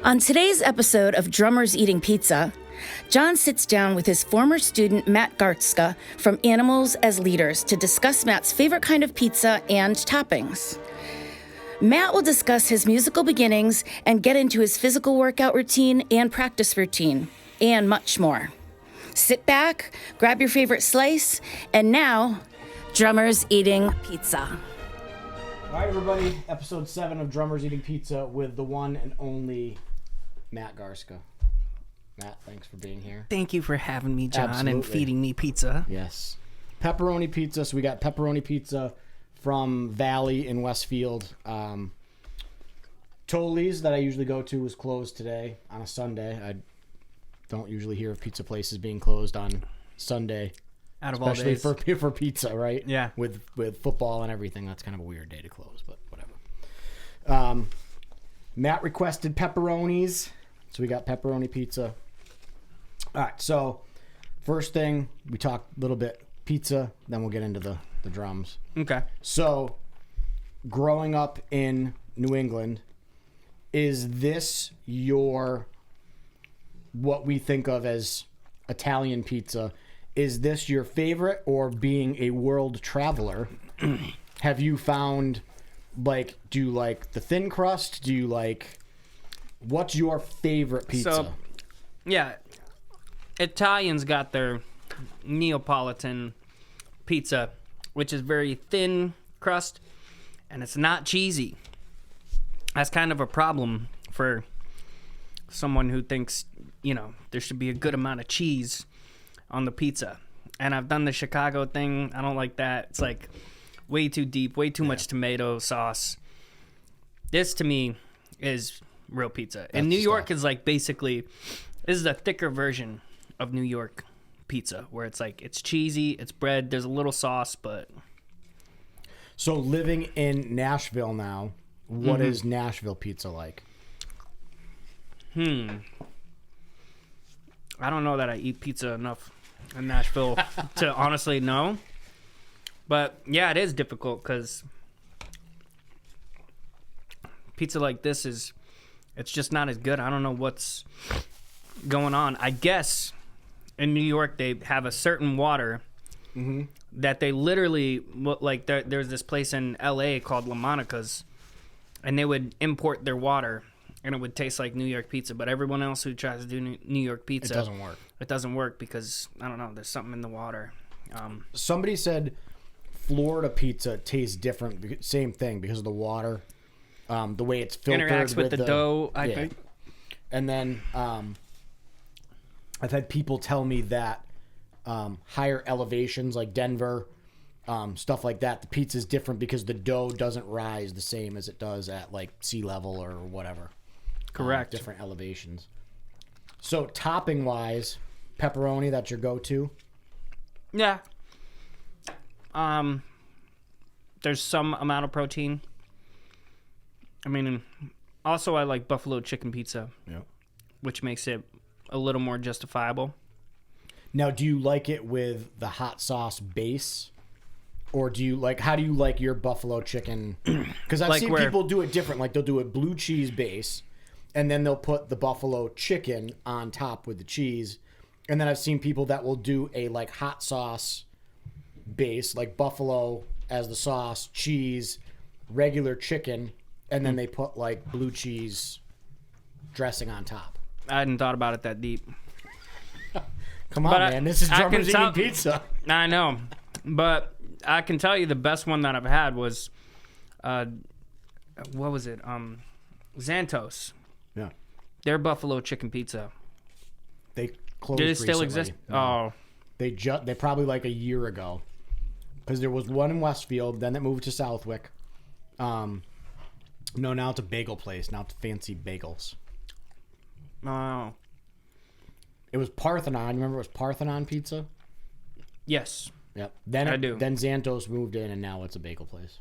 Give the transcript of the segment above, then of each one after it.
On today's episode of Drummers Eating Pizza, John sits down with his former student Matt Garstka from Animals as Leaders to discuss Matt's favorite kind of pizza and toppings. Matt will discuss his musical beginnings and get into his physical workout routine and practice routine, and much more. Sit back, grab your favorite slice, and now, Drummers Eating Pizza. All right, everybody, episode 7 of Drummers Eating Pizza with the one and only Matt Garstka. Matt, thanks for being here. Thank you for having me, John, Absolutely. and feeding me pizza. Yes. Pepperoni pizza. So we got pepperoni pizza from Valley in Westfield. Toli's that I usually go to was closed today on a Sunday. I don't usually hear of pizza places being closed on Sunday. Out of all Especially days. for pizza, right? Yeah. With football and everything, that's kind of a weird day to close, but whatever. Matt requested pepperonis, so we got pepperoni pizza. All right, so first thing, we talk a little bit pizza, then we'll get into the drums. Okay. So, growing up in New England, is this your, what we think of as Italian pizza? Is this your favorite, or being a world traveler, have you found, like, do you like the thin crust? Do you like, what's your favorite pizza? So, yeah, Italians got their Neapolitan pizza, which is very thin crust, and it's not cheesy. That's kind of a problem for someone who thinks, you know, there should be a good amount of cheese on the pizza. And I've done the Chicago thing. I don't like that. It's like way too deep, way too much tomato sauce. This to me is real pizza. And New York is like basically, this is a thicker version of New York pizza, where it's like, it's cheesy, it's bread, there's a little sauce, but... So living in Nashville now, what is Nashville pizza like? I don't know that I eat pizza enough in Nashville to honestly know. But yeah, it is difficult because pizza like this it's just not as good. I don't know what's going on. I guess in New York they have a certain water that they literally, like there's this place in LA called La Monica's, and they would import their water and it would taste like New York pizza. But everyone else who tries to do New York pizza, It doesn't work. It doesn't work because, I don't know, there's something in the water. Somebody said Florida pizza tastes different. Same thing, because of the water, the way it's filtered. Interacts with the dough, I think. And then I've had people tell me that higher elevations like Denver, stuff like that, the pizza's different because the dough doesn't rise the same as it does at like sea level or whatever. Correct. Different elevations. So topping wise, pepperoni, that's your go-to? Yeah. There's some amount of protein. I mean, also I like buffalo chicken pizza, which makes it a little more justifiable. Now, do you like it with the hot sauce base? Or do you like, how do you like your buffalo chicken? Because I've Like seen where- people do it different. Like they'll do a blue cheese base, and then they'll put the buffalo chicken on top with the cheese. And then I've seen people that will do a like hot sauce base, like buffalo as the sauce, cheese, regular chicken, and then they put like blue cheese dressing on top. I hadn't thought about it that deep. Come on, But man. This is I Drummers can Eating tell- Pizza. I know, but I can tell you the best one that I've had was, what was it? Xantos. Yeah. Their buffalo chicken pizza. They closed Did it still recently. exist? No. Oh, They probably like a year ago, because there was one in Westfield, then it moved to Southwick. No, now it's a bagel place. Now it's Fancy Bagels. oh, It was Parthenon. Remember, it was Parthenon Pizza. yes. Yep. Then I do. Then Xantos moved in, and now it's a bagel place.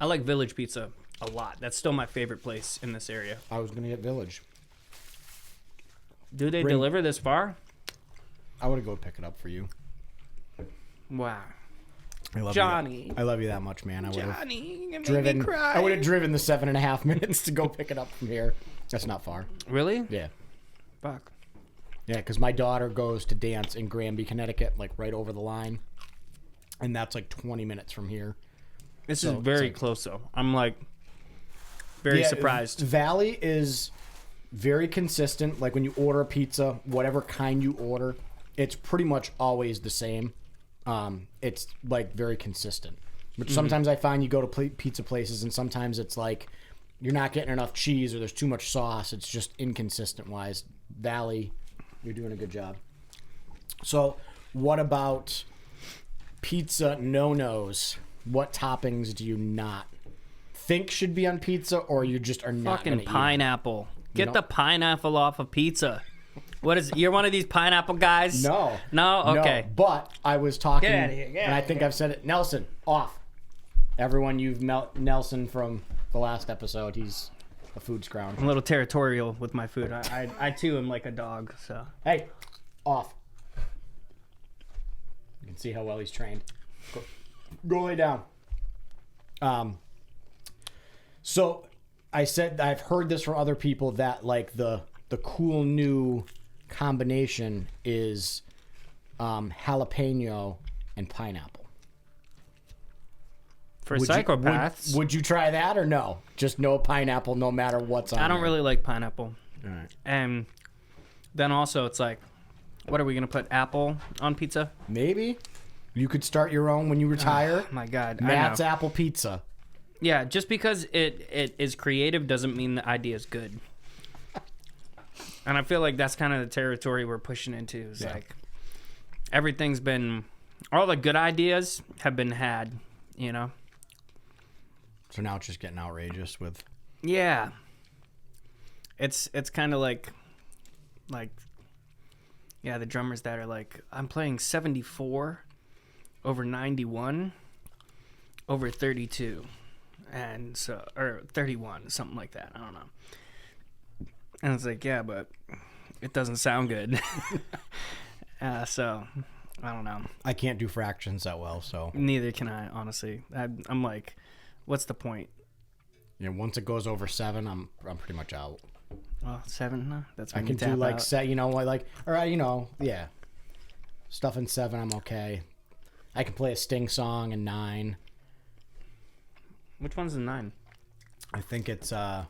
I like Village Pizza a lot. That's still my favorite place in this area. I was gonna get Village. Do they Bring- deliver this far? I would go pick it up for you. Wow. I love Johnny. You. I love you that much, man. I would have Johnny, you driven. made me cry. I would have driven the 7.5 minutes to go pick it up from here. That's not far. Really? Yeah. Fuck. Yeah, because my daughter goes to dance in Granby, Connecticut, like right over the line, and that's like 20 minutes from here. This is very close, though. I'm like very surprised. Valley is very consistent. Like when you order a pizza, whatever kind you order, it's pretty much always the same. It's like very consistent. Which sometimes I find you go to pizza places and sometimes it's like you're not getting enough cheese or there's too much sauce. It's just inconsistent wise. Valley, you're doing a good job. So what about pizza no-nos? What toppings do you not think should be on pizza or you just are not fucking pineapple? Get the pineapple off of pizza. What is? You're one of these pineapple guys? No. No? Okay. No, but I was talking, Get outta here, get and I outta think here. I've said it. Nelson, off. Everyone, you've met Nelson from the last episode. He's a food scrounge. I'm a little territorial with my food. I too am like a dog, so. Hey, off. You can see how well he's trained. Go lay down. So I said I've heard this from other people that like the cool new combination is jalapeno and pineapple. For psychopaths. Would you try that or no? Just no pineapple no matter what's on I don't there. really like pineapple. All right. And then also it's like, what are we going to put apple on pizza? Maybe you could start your own when you retire. Oh my God. Matt's I know. Apple Pizza. Yeah, just because it is creative doesn't mean the idea is good. And I feel like that's kind of the territory we're pushing into. Is like everything's been, all the good ideas have been had, you know? So now it's just getting outrageous with. Yeah. It's kind of like, yeah, the drummers that are like, I'm playing 74 over 91 over 32. And so, or 31, something like that. I don't know. And it's like, yeah, but it doesn't sound good. So, I don't know. I can't do fractions that well, so. Neither can I, honestly. I'm like, what's the point? Yeah, once it goes over 7, I'm pretty much out. Well, 7, no, that's I when can you tap do like out. set, yeah. Stuff in 7, I'm okay. I can play a Sting song in 9. Which one's the 9? I think it's I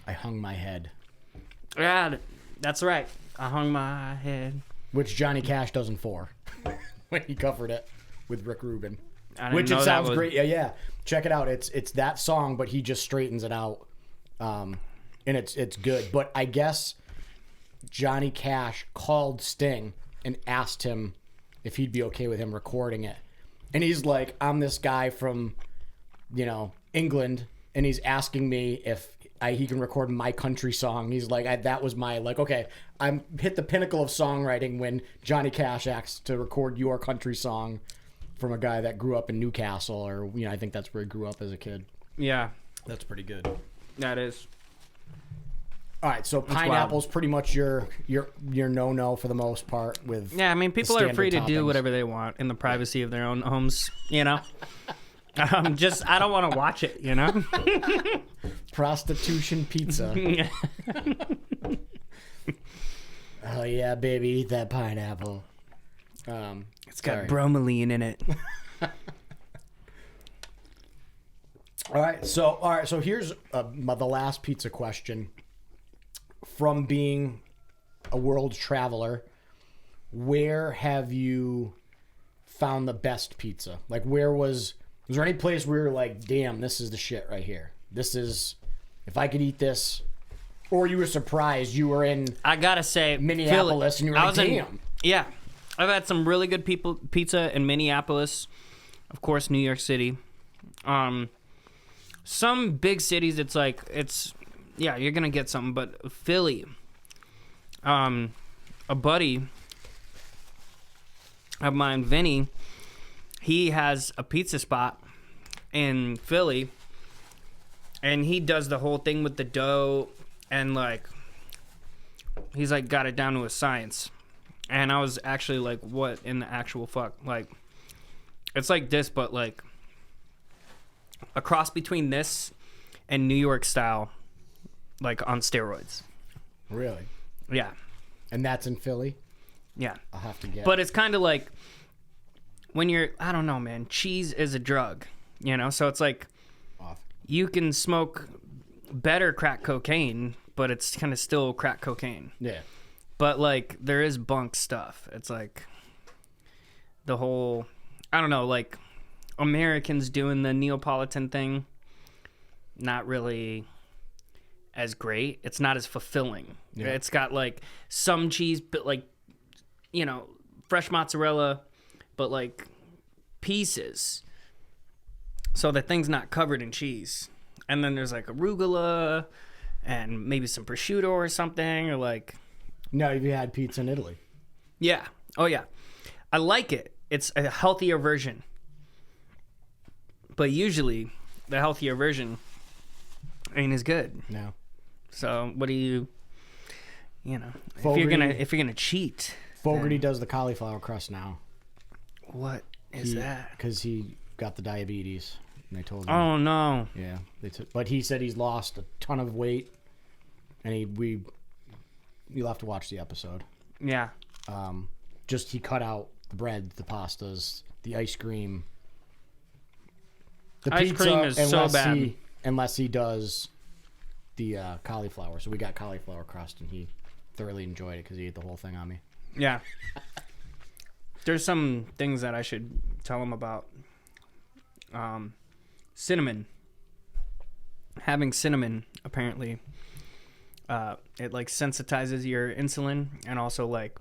Hung My Head, Yeah, that's right. I hung my head. which Johnny Cash does in 4 when he covered it with Rick Rubin. I didn't Which know it that sounds was- great. Yeah. Check it out. It's that song, but he just straightens it out. And it's good. But I guess Johnny Cash called Sting and asked him if he'd be okay with him recording it. And he's like, I'm this guy from, England, and he's asking me if he can record my country song. He's like, that was my, okay, I'm hit the pinnacle of songwriting when Johnny Cash asks to record your country song from a guy that grew up in Newcastle, or, I think that's where he grew up as a kid. Yeah, That's pretty good. that is. All right, so pineapple's pretty much your no-no for the most part with Yeah, I mean, people the are free to standard do toppings. whatever they want in the privacy of their own homes, I don't want to watch it, Prostitution pizza. Oh, yeah, baby, eat that pineapple. It's got bromelain in it. All right, so here's the last pizza question. From being a world traveler, where have you found the best pizza? Like, was there any place where you're like, damn, this is the shit right here? This is, if I could eat this, or you were surprised you were in I gotta say, Minneapolis Philly, and you were I like, was in- damn. Yeah, I've had some really good pizza in Minneapolis, of course, New York City. Some big cities, yeah, you're gonna get something, but Philly, a buddy of mine, Vinny, he has a pizza spot in Philly, and he does the whole thing with the dough, and he's got it down to a science. And I was actually like, what in the actual fuck? It's like this, but like a cross between this and New York style, like on steroids. Really? Yeah. And that's in Philly? Yeah. I'll have to get. But it's kind of like when you're, I don't know, man, cheese is a drug, you know? So it's like Off. you can smoke better crack cocaine, but it's kind of still crack cocaine. Yeah. But like there is bunk stuff. It's like the whole, I don't know, like Americans doing the Neapolitan thing, not really as great. It's not as fulfilling. Yeah. It's got like some cheese, but like, you know, fresh mozzarella, but like pieces. So the thing's not covered in cheese. And then there's like arugula and maybe some prosciutto or something, or like. No, have you had pizza in Italy? Yeah. Oh yeah. I like it. It's a healthier version. But usually the healthier version ain't as good. No. So what do you know, Fogarty, if you're gonna cheat. Fogarty does the cauliflower crust now. What is that? Because he got the diabetes. And they told him. Oh no. Yeah. But he said he's lost a ton of weight. And you'll have to watch the episode. Yeah. Just he cut out the bread, the pastas, the ice cream. The Ice cream is so bad. Unless he does the cauliflower. So we got cauliflower crust, and he thoroughly enjoyed it because he ate the whole thing on me. Yeah. There's some things that I should tell him about. Cinnamon. Having cinnamon, apparently, it like sensitizes your insulin and also like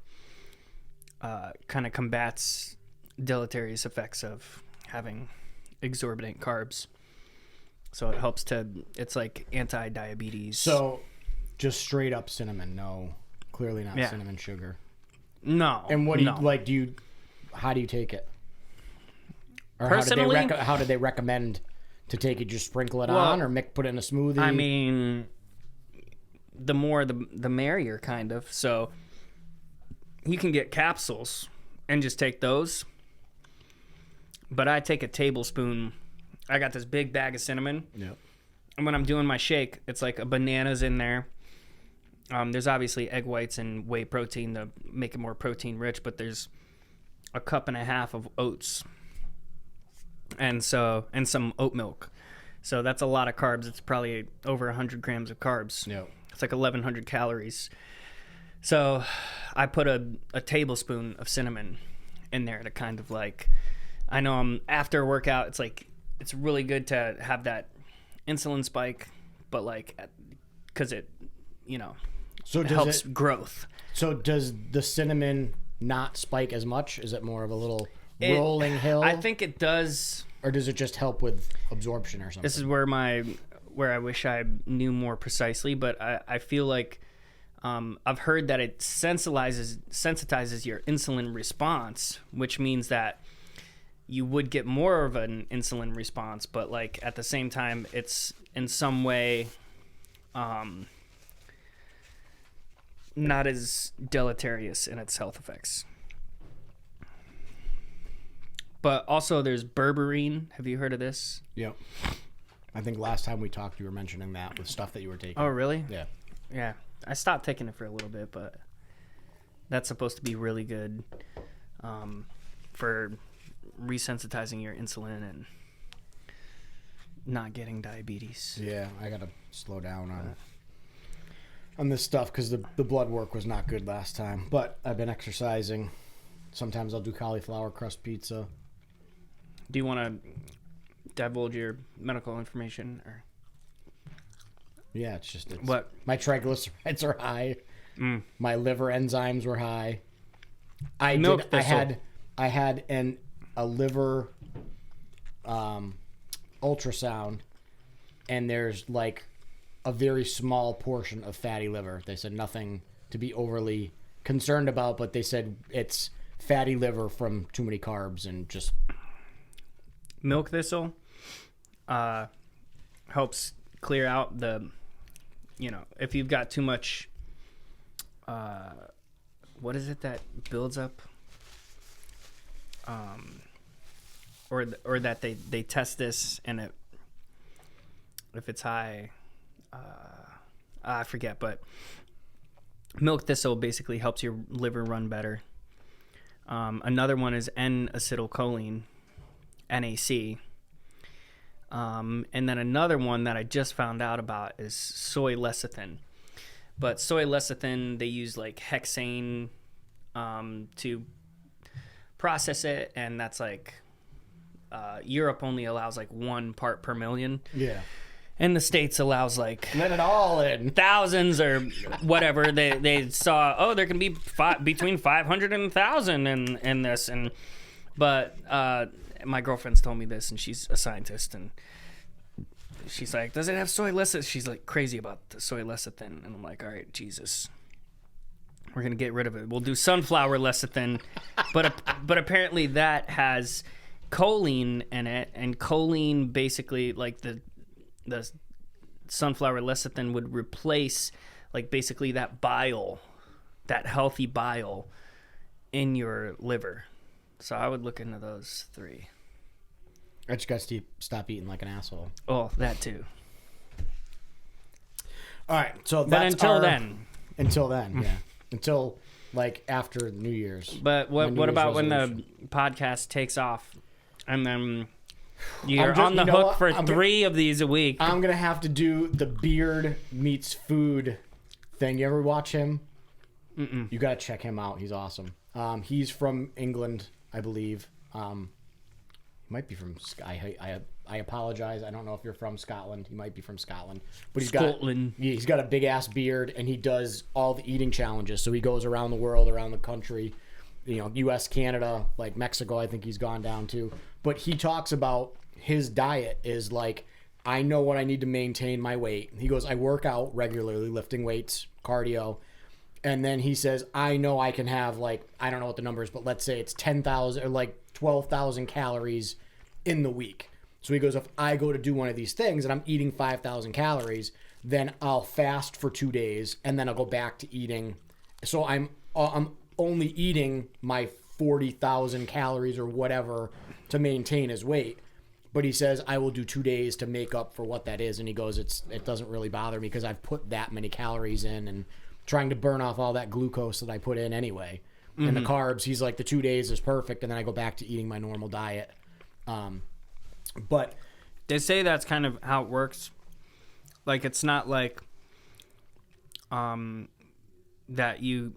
kind of combats deleterious effects of having exorbitant carbs. So it helps it's like anti-diabetes. So just straight up cinnamon, no, clearly not cinnamon sugar. No. And what do you how do you take it? Or Personally, how do they recommend to take it? Just sprinkle it on, or put it in a smoothie? I mean, the more the merrier, kind of. So you can get capsules and just take those. But I take a tablespoon. I got this big bag of cinnamon. Yep. And when I'm doing my shake, it's like a banana's in there. There's obviously egg whites and whey protein to make it more protein rich, but there's a cup and a half of oats. And some oat milk. So that's a lot of carbs. It's probably over 100 grams of carbs. Yep. It's like 1,100 calories. So I put a tablespoon of cinnamon in there to kind of like, I know I'm after a workout, it's like, it's really good to have that insulin spike, but like, because it, so it helps growth. So does the cinnamon not spike as much? Is it more of a little rolling hill? I think it does. Or does it just help with absorption or something? This is where I wish I knew more precisely, but I feel like I've heard that it sensitizes your insulin response, which means that you would get more of an insulin response, but like at the same time, it's in some way not as deleterious in its health effects. But also there's Berberine. Have you heard of this? Yep. I think last time we talked, you were mentioning that with stuff that you were taking. Oh, really? Yeah. Yeah. I stopped taking it for a little bit, but that's supposed to be really good for resensitizing your insulin and not getting diabetes. Yeah, I got to slow down on this stuff because the blood work was not good last time. But I've been exercising. Sometimes I'll do cauliflower crust pizza. Do you want to divulge your medical information? Or Yeah, it's just what? My triglycerides are high. My liver enzymes were high. I had a liver ultrasound, and there's like a very small portion of fatty liver. They said nothing to be overly concerned about, but they said it's fatty liver from too many carbs and just milk thistle helps clear out the, if you've got too much, what is it that builds up? or that they test this, and if it's high, I forget, but milk thistle basically helps your liver run better. Another one is N-acetylcholine, NAC. And then another one that I just found out about is soy lecithin. But soy lecithin, they use like hexane to process it, and that's like Europe only allows like 1 part per million. Yeah. And the States allows like Let it all in. thousands or whatever. They saw, there can be between 500 and 1,000 in this, but my girlfriend's told me this, and she's a scientist, and she's like, does it have soy lecithin? She's like crazy about the soy lecithin, and I'm like, all right, Jesus, we're gonna get rid of it. We'll do sunflower lecithin, but apparently that has choline in it, and choline basically like the sunflower lecithin would replace like basically that bile, that healthy bile in your liver. So I would look into those 3. I just got to stop eating like an asshole. Oh, that too. All right, so But that's until then, yeah, until like after New Year's. But what about when the podcast takes off, and then you're on the hook for 3 of these a week? I'm gonna have to do the beard meets food thing. You ever watch him? Mm-mm. You gotta check him out. He's awesome. He's from England, I believe. He might be from. I apologize. I don't know if you're from Scotland. He might be from Scotland, but he's got a big ass beard, and he does all the eating challenges. So he goes around the world, around the country, U.S., Canada, like Mexico. I think he's gone down to. But he talks about his diet is like, I know what I need to maintain my weight. He goes, I work out regularly, lifting weights, cardio. And then he says, I know I can have like, I don't know what the number is, but let's say it's 10,000 or like 12,000 calories in the week. So he goes, if I go to do one of these things and I'm eating 5,000 calories, then I'll fast for 2 days and then I'll go back to eating. So I'm only eating my 40,000 calories or whatever to maintain his weight. But he says, I will do 2 days to make up for what that is. And he goes, it doesn't really bother me because I've put that many calories in and trying to burn off all that glucose that I put in anyway. Mm-hmm. And the carbs, he's like, the 2 days is perfect. And then I go back to eating my normal diet. But they say that's kind of how it works. Like, it's not like that you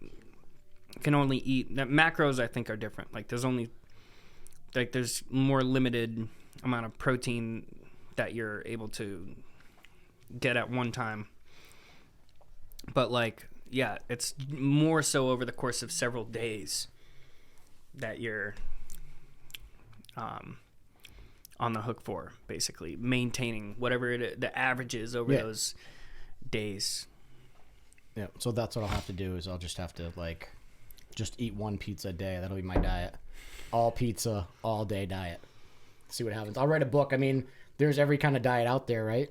can only eat that. Macros I think are different. Like there's more limited amount of protein that you're able to get at one time. But like, yeah, it's more so over the course of several days that you're on the hook for, basically maintaining whatever the average is over those days. Yeah, so that's what I'll have to do is I'll just have to like just eat 1 pizza a day. That'll be my diet. All pizza, all day diet. See what happens. I'll write a book. I mean, there's every kind of diet out there, right?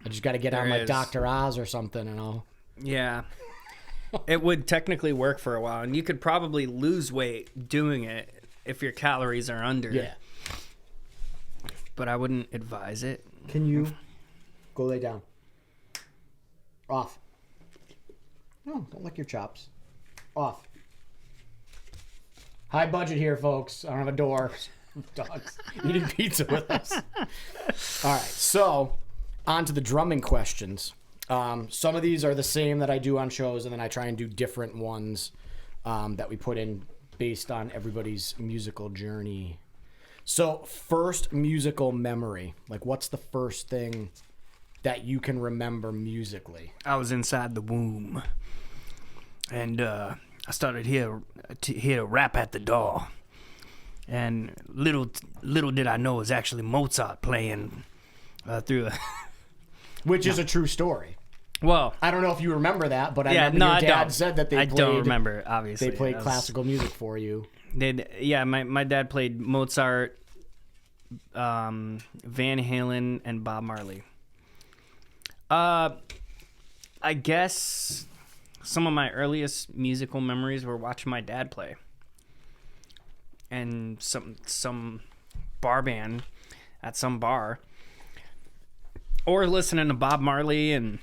I just got to get on like Dr. Oz or something and I'll... Yeah. It would technically work for a while, and you could probably lose weight doing it if your calories are under. Yeah. But I wouldn't advise it. Can you go lay down? Off. No, don't lick your chops. Off. High budget here, folks. I don't have a door. Dogs eating pizza with us. All right, so on to the drumming questions. Some of these are the same that I do on shows, and then I try and do different ones that we put in based on everybody's musical journey. So, first musical memory. Like, what's the first thing that you can remember musically? I was inside the womb, and I started hear a rap at the door. And little did I know it was actually Mozart playing through a... Which is a true story. Well, I don't know if you remember that, but I remember your dad said that I don't remember, obviously. They played classical music for you. My dad played Mozart, Van Halen, and Bob Marley. I guess some of my earliest musical memories were watching my dad play. And some bar band at some bar, or listening to Bob Marley in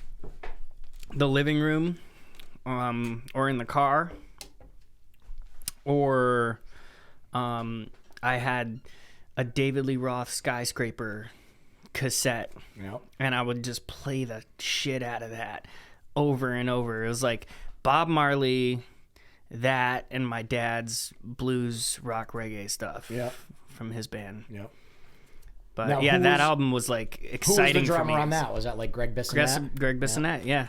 the living room, or in the car, or I had a David Lee Roth Skyscraper cassette, and I would just play the shit out of that over and over. It was like Bob Marley, that, and my dad's blues, rock, reggae stuff from his band. But now, that album was like exciting. Who was the drummer for me. on that? Was that like Greg Bissonette? Greg Bissonette, yeah.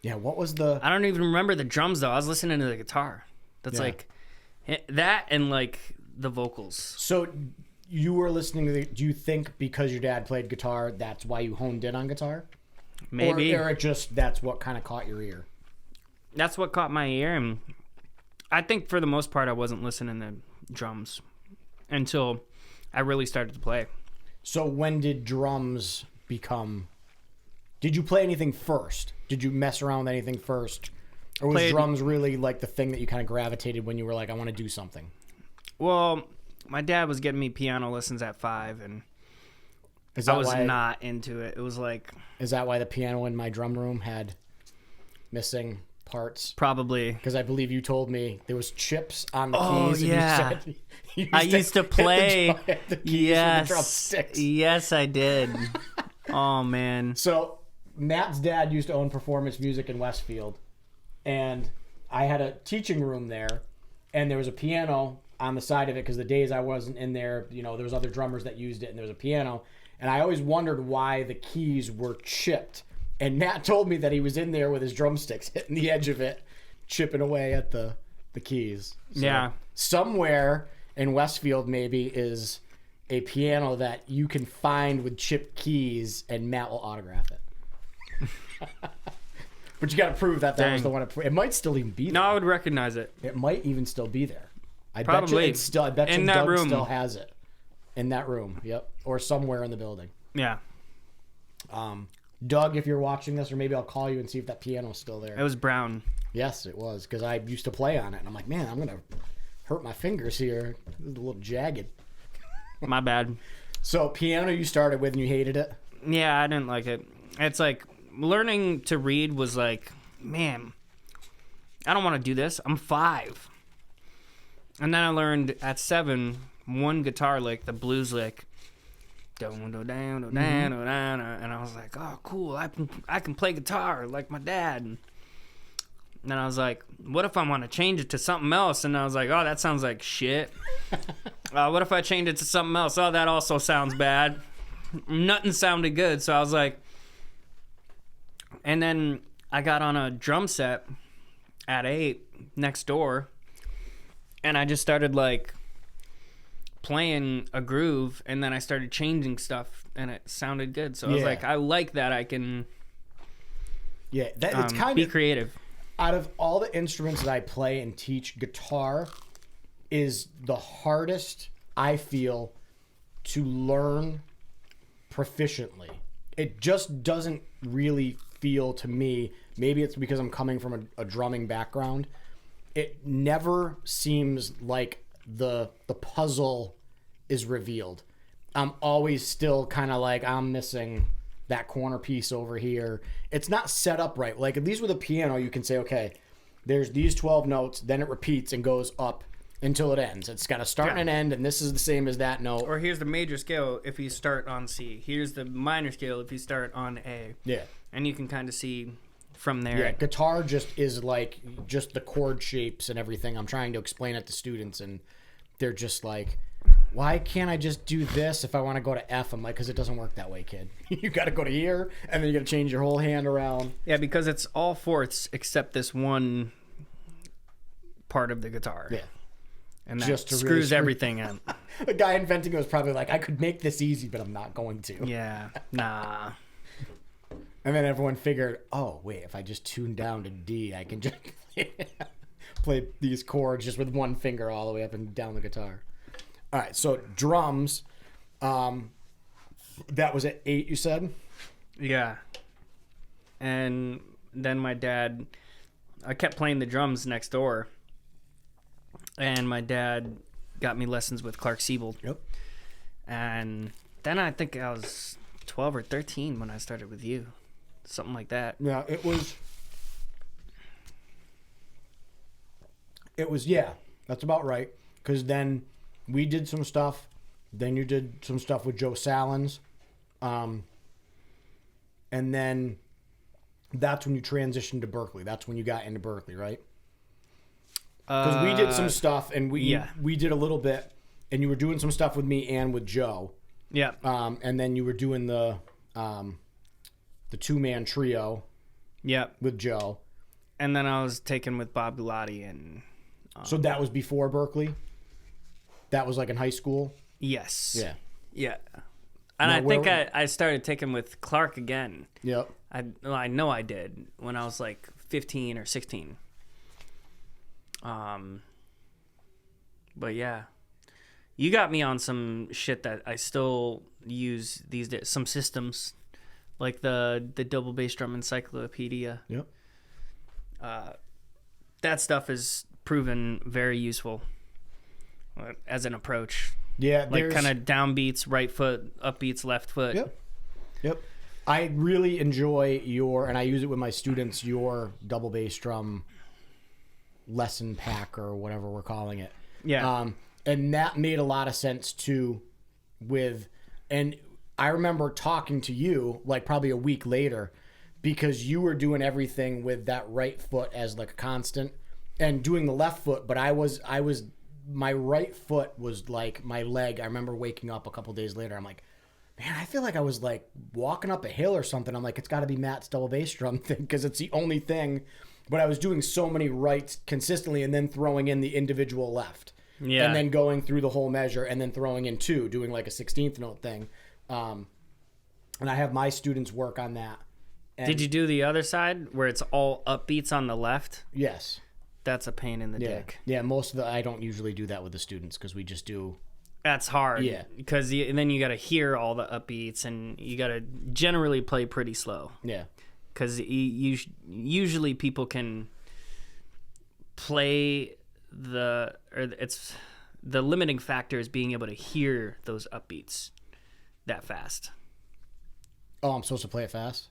Yeah, what was the... I don't even remember the drums, though. I was listening to the guitar. That's like... That and, like, the vocals. So, you were listening to do you think because your dad played guitar, that's why you honed in on guitar? Maybe. Or it just, that's what kind of caught your ear? That's what caught my ear, and I think for the most part I wasn't listening to drums until I really started to play. So, when did drums become... Did you play anything first? Did you mess around with anything first? Or was drums really like the thing that you kind of gravitated when you were like, I want to do something? Well, my dad was getting me piano lessons at 5, and I was not into it. It was like... Is that why the piano in my drum room had missing parts? Probably. Because I believe you told me there was chips on the keys. Yeah. And you I used to play. The keys with the drumsticks. Yes, I did. Oh, man. So... Matt's dad used to own Performance Music in Westfield, and I had a teaching room there, and there was a piano on the side of it because the days I wasn't in there, there was other drummers that used it, and there was a piano, and I always wondered why the keys were chipped, and Matt told me that he was in there with his drumsticks hitting the edge of it, chipping away at the keys. So yeah. Somewhere in Westfield maybe is a piano that you can find with chipped keys, and Matt will autograph it. But you got to prove that was the one. It might still even be there. No, I would recognize it. It might even still be there. Probably. I bet you in that Doug room. still has it in that room. Yep, or somewhere in the building. Yeah. Doug, if you're watching this, or maybe I'll call you and see if that piano's still there. It was brown. Yes, it was, because I used to play on it, and I'm like, man, I'm gonna hurt my fingers here. This is a little jagged. My bad. So piano you started with and you hated it? Yeah, I didn't like it. It's like learning to read was like, man, I don't want to do this. I'm 5. And then I learned at 7 one guitar lick, the blues lick. And I was like, oh, cool. I can play guitar like my dad. And then I was like, what if I want to change it to something else? And I was like, oh, that sounds like shit. What if I change it to something else? Oh, that also sounds bad. Nothing sounded good. So I was like, and then I got on a drum set at 8 next door, and I just started like playing a groove, and then I started changing stuff, and it sounded good. So I was like, I like that I can it's kind be of creative. Out of all the instruments that I play and teach, guitar is the hardest, I feel, to learn proficiently. It just doesn't really feel to me, maybe it's because I'm coming from a drumming background, it never seems like the puzzle is revealed. I'm always still kind of like, I'm missing that corner piece over here. It's not set up right. Like, at least with a piano, you can say, okay, there's these 12 notes, then it repeats and goes up until it ends. It's got a start and an end, and this is the same as that note. Or here's the major scale if you start on C. Here's the minor scale if you start on A. Yeah. And you can kind of see from there. Yeah, guitar just is like just the chord shapes and everything. I'm trying to explain it to students, and they're just like, why can't I just do this if I want to go to F? I'm like, because it doesn't work that way, kid. You got to go to here, and then you got to change your whole hand around. Yeah, because it's all fourths except this one part of the guitar. Yeah. And that just to screws really everything in. The guy inventing it was probably like, I could make this easy, but I'm not going to. Yeah, nah. And then everyone figured, oh, wait, if I just tune down to D, I can just play these chords just with one finger all the way up and down the guitar. All right, so drums, that was at 8, you said? Yeah. And then my dad, I kept playing the drums next door. And my dad got me lessons with Clark Siebold. Yep. And then I think I was 12 or 13 when I started with you. Something like that. Yeah, it was, yeah, that's about right. Because then we did some stuff. Then you did some stuff with Joe Salins. And then that's when you transitioned to Berkeley. That's when you got into Berkeley, right? Because we did some stuff, and we did a little bit, and you were doing some stuff with me and with Joe. Yeah. And then you were doing the 2-man trio. Yeah. With Joe. And then I was taken with Bob Gulati and. So that was before Berkeley. That was like in high school. Yes. Yeah. Yeah. And I think I started taking with Clark again. Yep. I know I did when I was like 15 or 16. But yeah, you got me on some shit that I still use these days. Some systems, like the double bass drum encyclopedia. Yep. That stuff is proven very useful as an approach. Yeah, like kind of downbeats, right foot, upbeats, left foot. Yep. I really enjoy and I use it with my students, your double bass drum lesson pack or whatever we're calling it. Yeah. And that made a lot of sense too and I remember talking to you like probably a week later because you were doing everything with that right foot as like a constant and doing the left foot, but my right foot was like my leg. I remember waking up a couple days later. I'm like, man, I feel like I was like walking up a hill or something. I'm like, it's got to be Matt's double bass drum thing because it's the only thing. But I was doing so many rights consistently and then throwing in the individual left. Yeah. And then going through the whole measure and then throwing in 2, doing like a 16th note thing. And I have my students work on that. And Did you do the other side where it's all upbeats on the left? Yes. That's a pain in the dick. Yeah, I don't usually do that with the students because we just do. That's hard. Yeah. Because then you got to hear all the upbeats and you got to generally play pretty slow. Yeah. Because usually people can play the limiting factor is being able to hear those upbeats that fast. Oh, I'm supposed to play it fast?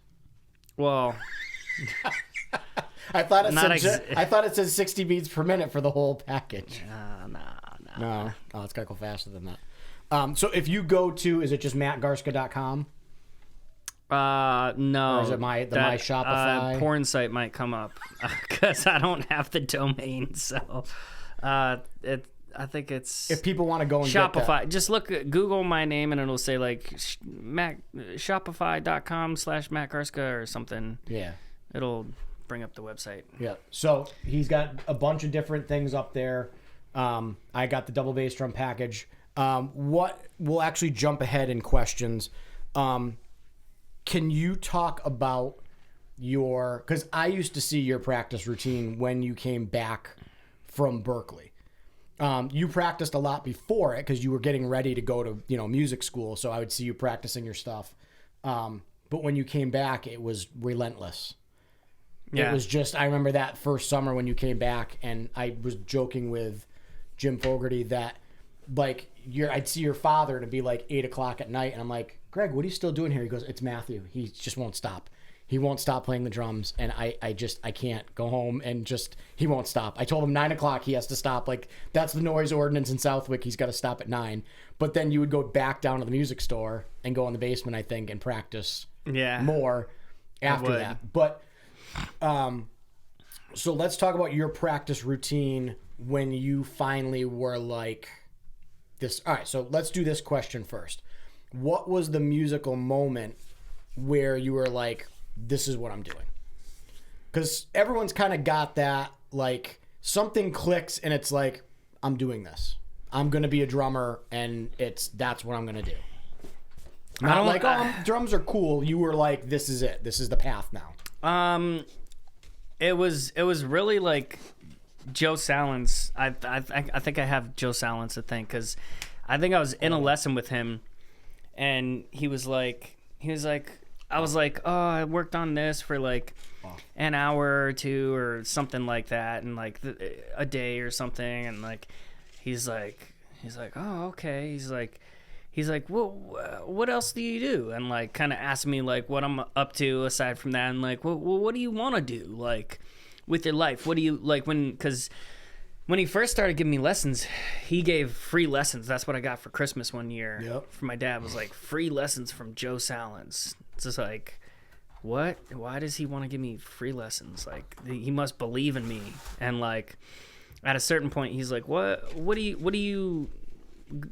Well, I thought it said 60 beats per minute for the whole package. No. Oh, it's got to go faster than that. So if you go to, is it just mattgarska.com? No. Or is it my Shopify? Porn site might come up because I don't have the domain. So, I think it's. If people want to go and Shopify, get that. just Google my name and it'll say like Shopify.com/Matt Garstka or something. Yeah. It'll bring up the website. Yeah. So he's got a bunch of different things up there. I got the double bass drum package. We'll actually jump ahead in questions. Can you talk about because I used to see your practice routine when you came back from Berkeley. You practiced a lot before it because you were getting ready to go to, music school. So I would see you practicing your stuff. But when you came back, it was relentless. Yeah. It was just, I remember that first summer when you came back and I was joking with Jim Fogarty that like I'd see your father and it'd be like 8:00 at night. And I'm like, Greg, what are you still doing here? He goes, it's Matthew. He just won't stop. He won't stop playing the drums. And I can't go home and he won't stop. I told him 9:00 he has to stop. Like that's the noise ordinance in Southwick. He's got to stop at 9. But then you would go back down to the music store and go in the basement, I think, and practice more after that. But, so let's talk about your practice routine when you finally were like this. All right. So let's do this question first. What was the musical moment where you were like, this is what I'm doing? Because everyone's kind of got that, like something clicks and it's like, I'm doing this. I'm going to be a drummer and that's what I'm going to do. Not drums are cool. You were like, this is it. This is the path now. It was really like Joe Salins. I think I have Joe Salins to thank because I think I was in a lesson with him and he was like, I was like, oh, I worked on this for like an hour or 2 or something like that, and like a day or something, and like he's like, He's like, oh, okay. He's like, well, what else do you do? And like, kind of asked me like what I'm up to aside from that, and like, well, what do you want to do like with your life? What do you like because when he first started giving me lessons, he gave free lessons. That's what I got for Christmas one year. Yep. For my dad was like free lessons from Joe Salins. It's just like, what? Why does he want to give me free lessons? Like he must believe in me. And like at a certain point, he's like, what are you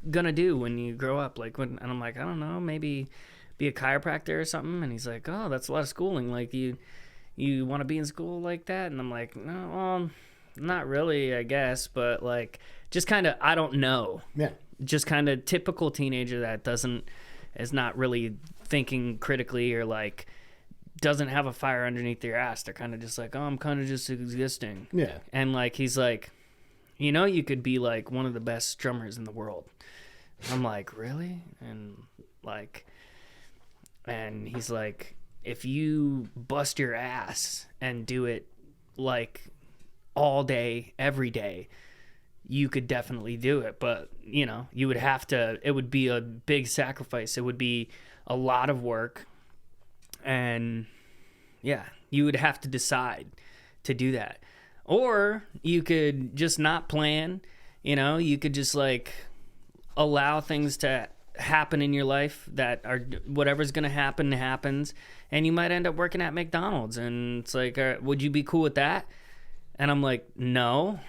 gonna do when you grow up? Like and I'm like, I don't know, maybe be a chiropractor or something. And he's like, oh, that's a lot of schooling. Like you want to be in school like that? And I'm like, no, well, not really, I guess, but like just kind of, I don't know. Yeah. Just kind of typical teenager that is not really thinking critically or like doesn't have a fire underneath their ass. They're kind of just like, oh, I'm kind of just existing. Yeah. And like, he's like, you know, you could be like one of the best drummers in the world. I'm like, really? And he's like, if you bust your ass and do it like all day, every day, you could definitely do it. But, you know, you would have to, it would be a big sacrifice. It would be a lot of work. And yeah, you would have to decide to do that. Or you could just not plan, you know, you could just like allow things to happen in your life that are whatever's going to happen happens. And you might end up working at McDonald's. And it's like, would you be cool with that? And I'm like, no,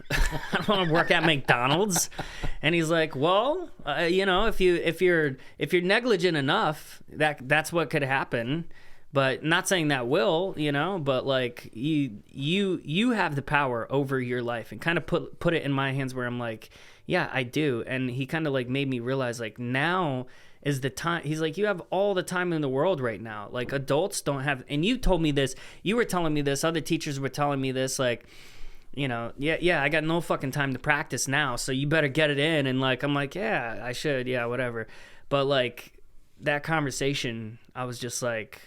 I don't want to work at McDonald's. And he's like, well, you know, if you're negligent enough, that's what could happen. But not saying that will, you know, but like you have the power over your life, and kind of put it in my hands where I'm like, yeah, I do. And he kind of like made me realize like now is the time. He's like, you have all the time in the world right now. Like adults don't have, and you told me this, you were telling me this, other teachers were telling me this, like, you know, yeah, I got no fucking time to practice now, so you better get it in. And like, I'm like, yeah, I should, yeah, whatever. But like that conversation, I was just like,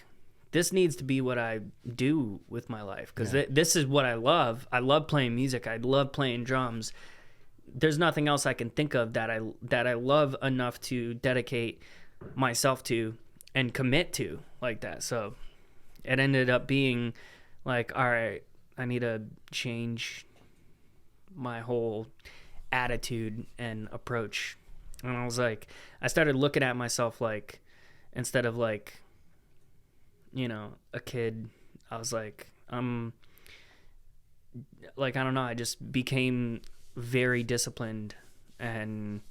this needs to be what I do with my life, because this is what I love. I love playing music. I love playing drums. There's nothing else I can think of that I love enough to dedicate myself to and commit to like that. So it ended up being like, all right, I need to change my whole attitude and approach. And I was like, I started looking at myself like, instead of like, you know, a kid, I was like, I don't know, I just became very disciplined and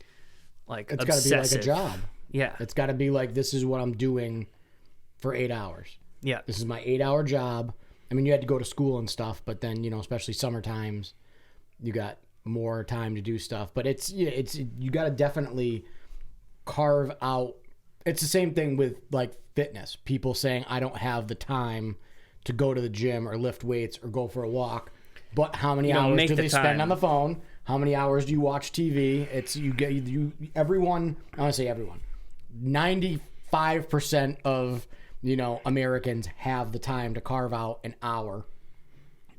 like it's obsessive. Got to be like a job. Yeah. It's got to be like, this is what I'm doing for 8 hours. Yeah. This is my 8-hour job. I mean, you had to go to school and stuff, but then, you know, especially summer times, you got more time to do stuff. But it's you got to definitely carve out. It's the same thing with like fitness. People saying, I don't have the time to go to the gym or lift weights or go for a walk. But how many hours do they spend on the phone? How many hours do you watch TV? It's everyone, I want to say everyone, 95% of, you know, Americans have the time to carve out an hour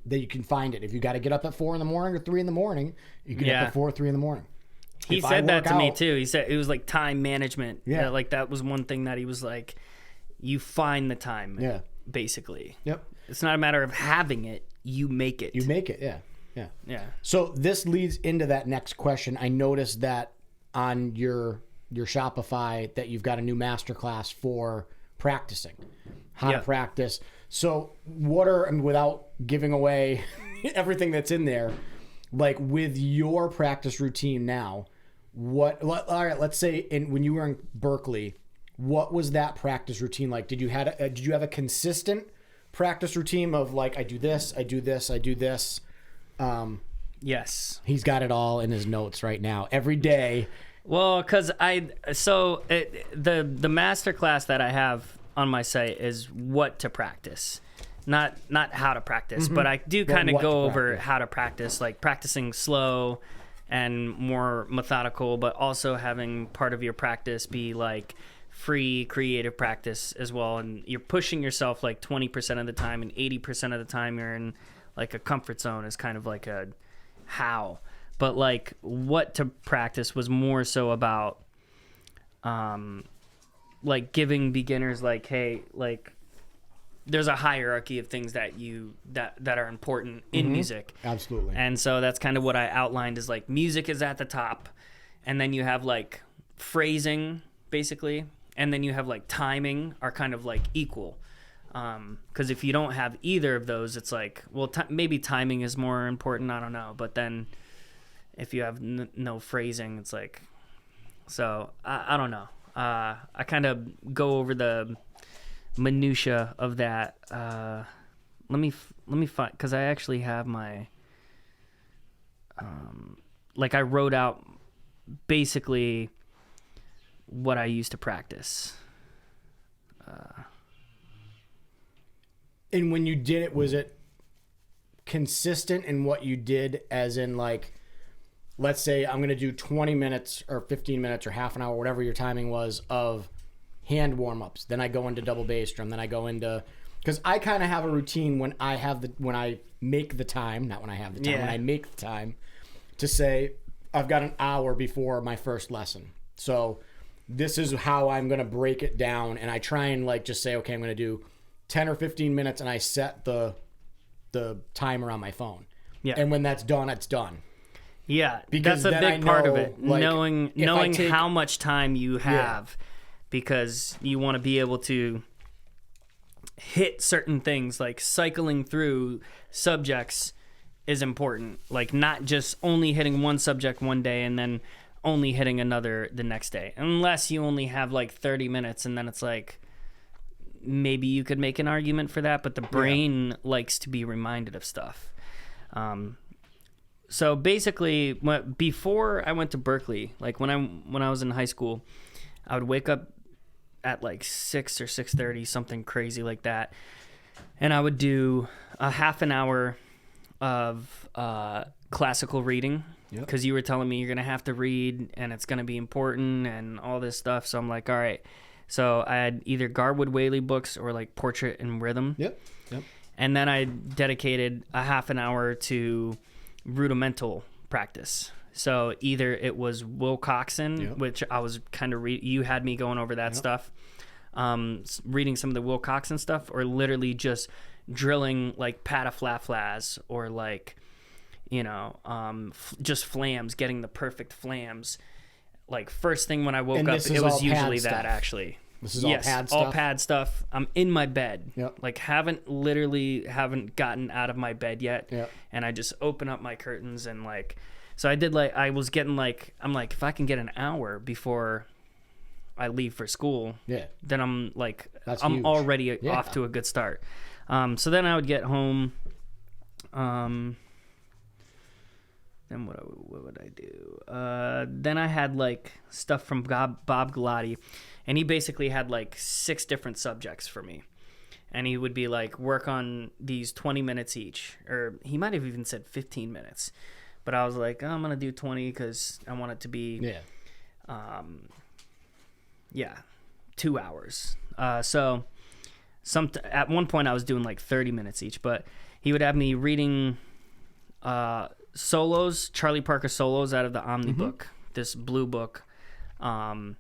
that you can find it. If you got to get up at 4 in the morning or 3 in the morning, you can get up at 4 or 3 in the morning. He said that to me too. He said it was like time management. Yeah. Like that was one thing that he was like, you find the time. Yeah. Basically. Yep. It's not a matter of having it. You make it. You make it. Yeah. Yeah. Yeah. So this leads into that next question. I noticed that on your Shopify that you've got a new masterclass for practicing, how to practice. So and without giving away everything that's in there, like with your practice routine now, all right, let's say when you were in Berkeley, what was that practice routine like? Did you have a consistent practice routine of like, I do this, I do this, I do this? Yes. He's got it all in his notes right now. Every day. Well, because the masterclass that I have on my site is what to practice, not how to practice. But I do kind of go over how to practice, like practicing slow and more methodical, but also having part of your practice be like free creative practice as well. And you're pushing yourself like 20% of the time, and 80% of the time you're in like a comfort zone is kind of like a how. but like what to practice was more so about like giving beginners like, hey, like there's a hierarchy of things that are important in music. Absolutely. And so that's kind of what I outlined is like music is at the top, and then you have like phrasing basically, and then you have like timing are kind of like equal. Because if you don't have either of those, it's like, well, maybe timing is more important. I don't know. But then if you have no phrasing, it's like, so I don't know. I kind of go over the minutia of that. Let me find, because I actually have my, like I wrote out basically what I used to practice. And when you did it, was it consistent in what you did, as in like, let's say I'm going to do 20 minutes or 15 minutes or half an hour, whatever your timing was, of hand warm-ups. Then I go into double bass drum. Then I go into, because I kind of have a routine when I make the time, not when I have the time, when I make the time to say I've got an hour before my first lesson. So this is how I'm going to break it down. And I try and like just say, okay, I'm going to do 10 or 15 minutes, and I set the timer on my phone. Yeah. And when that's done, it's done. Yeah, because that's a big part of it. Like, knowing how much time you have, because you want to be able to hit certain things. Like cycling through subjects is important. Like not just only hitting one subject one day and then only hitting another the next day. Unless you only have like 30 minutes, and then it's like, maybe you could make an argument for that, but the brain likes to be reminded of stuff. So basically, before I went to Berkeley, like when I was in high school, I would wake up at like 6 or 6:30, something crazy like that, and I would do a half an hour of classical reading, because you were telling me you're gonna have to read and it's gonna be important and all this stuff. So I'm like, all right. So I had either Garwood Whaley books or like Portrait and Rhythm. Yep. And then I dedicated a half an hour to rudimental practice. So either it was Will Coxon, which I was kind of you had me going over that stuff, reading some of the Will Coxon stuff, or literally just drilling like pataflaflas, or like, you know, just flams, getting the perfect flams. Like first thing when I woke up, it was usually that actually. This is all pad stuff? All pad stuff. I'm in my bed. Yep. Like haven't gotten out of my bed yet. Yep. And I just open up my curtains and like, so I did like, I was getting like, I'm like, if I can get an hour before I leave for school, then I'm like, I'm huge. Already off to a good start. So then I would get home. Then what would I do? Then I had like stuff from Bob Galati, and he basically had like 6 different subjects for me. And he would be like, work on these 20 minutes each, or he might have even said 15 minutes. But I was like, I'm going to do 20 because I want it to be 2 hours. So at one point I was doing like 30 minutes each, but he would have me reading solos, Charlie Parker solos out of the Omni book, this blue book. And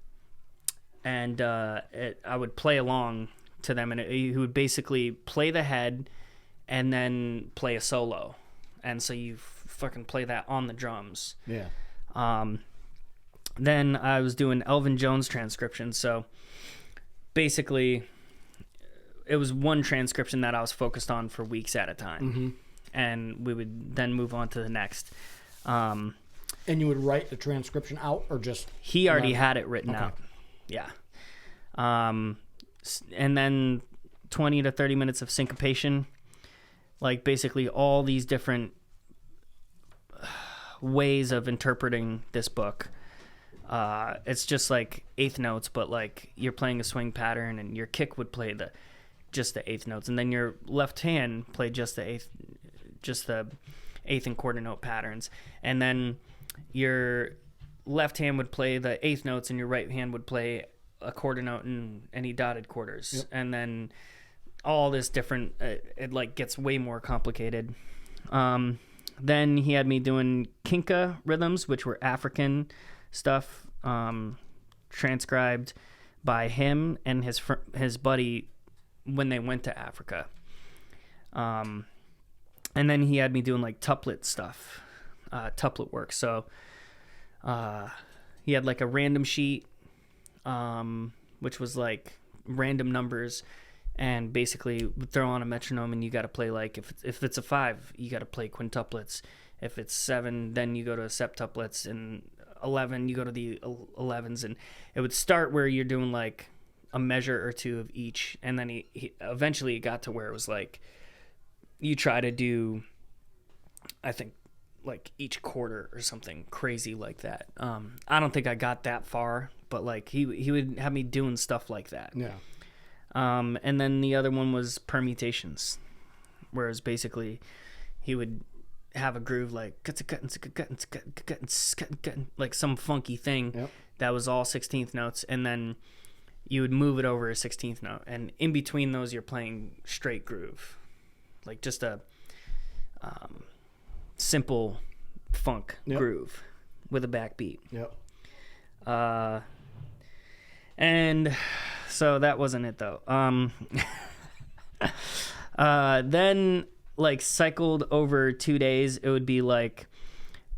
I would play along to them, and he would basically play the head and then play a solo. And so you fucking play that on the drums. Yeah. Then I was doing Elvin Jones transcription. So basically it was one transcription that I was focused on for weeks at a time. And we would then move on to the next. And you would write the transcription out, or just... He already had it written out. Yeah. And then 20 to 30 minutes of syncopation. Like basically all these different ways of interpreting this book. It's just like eighth notes, but like you're playing a swing pattern, and your kick would play just the eighth notes, and then your left hand played just the eighth and quarter note patterns, and then your left hand would play the eighth notes, and your right hand would play a quarter note and any dotted quarters. And then all this different, it like gets way more complicated. Then he had me doing Kinka rhythms, which were African stuff, transcribed by him and his buddy when they went to Africa. And then he had me doing like tuplet stuff, tuplet work. So he had like a random sheet, which was like random numbers, and basically would throw on a metronome, and you got to play like if it's a 5, you got to play quintuplets. If it's 7, then you go to septuplets, and 11, you go to the 11s, and it would start where you're doing like a measure or two of each, and then he eventually got to where it was like you try to do, I think, like each quarter or something crazy like that. I don't think I got that far, but like he would have me doing stuff like that. Yeah. And then the other one was permutations, whereas basically he would have a groove like like some funky thing. Yep. That was all 16th notes, and then you would move it over a 16th note, and in between those you're playing straight groove, like just a simple funk groove with a backbeat. Yep. And so that wasn't it though. Then like cycled over 2 days, it would be like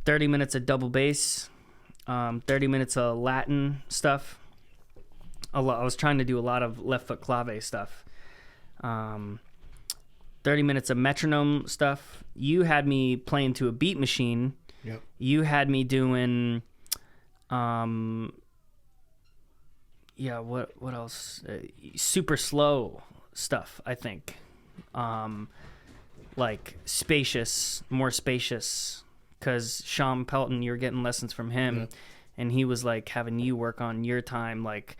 30 minutes of double bass, 30 minutes of Latin stuff. I was trying to do a lot of left foot clave stuff. 30 minutes of metronome stuff. You had me playing to a beat machine. Yep. You had me doing, what else? Super slow stuff, I think. Like more spacious, because Sean Pelton, you were getting lessons from him, and he was like having you work on your time, like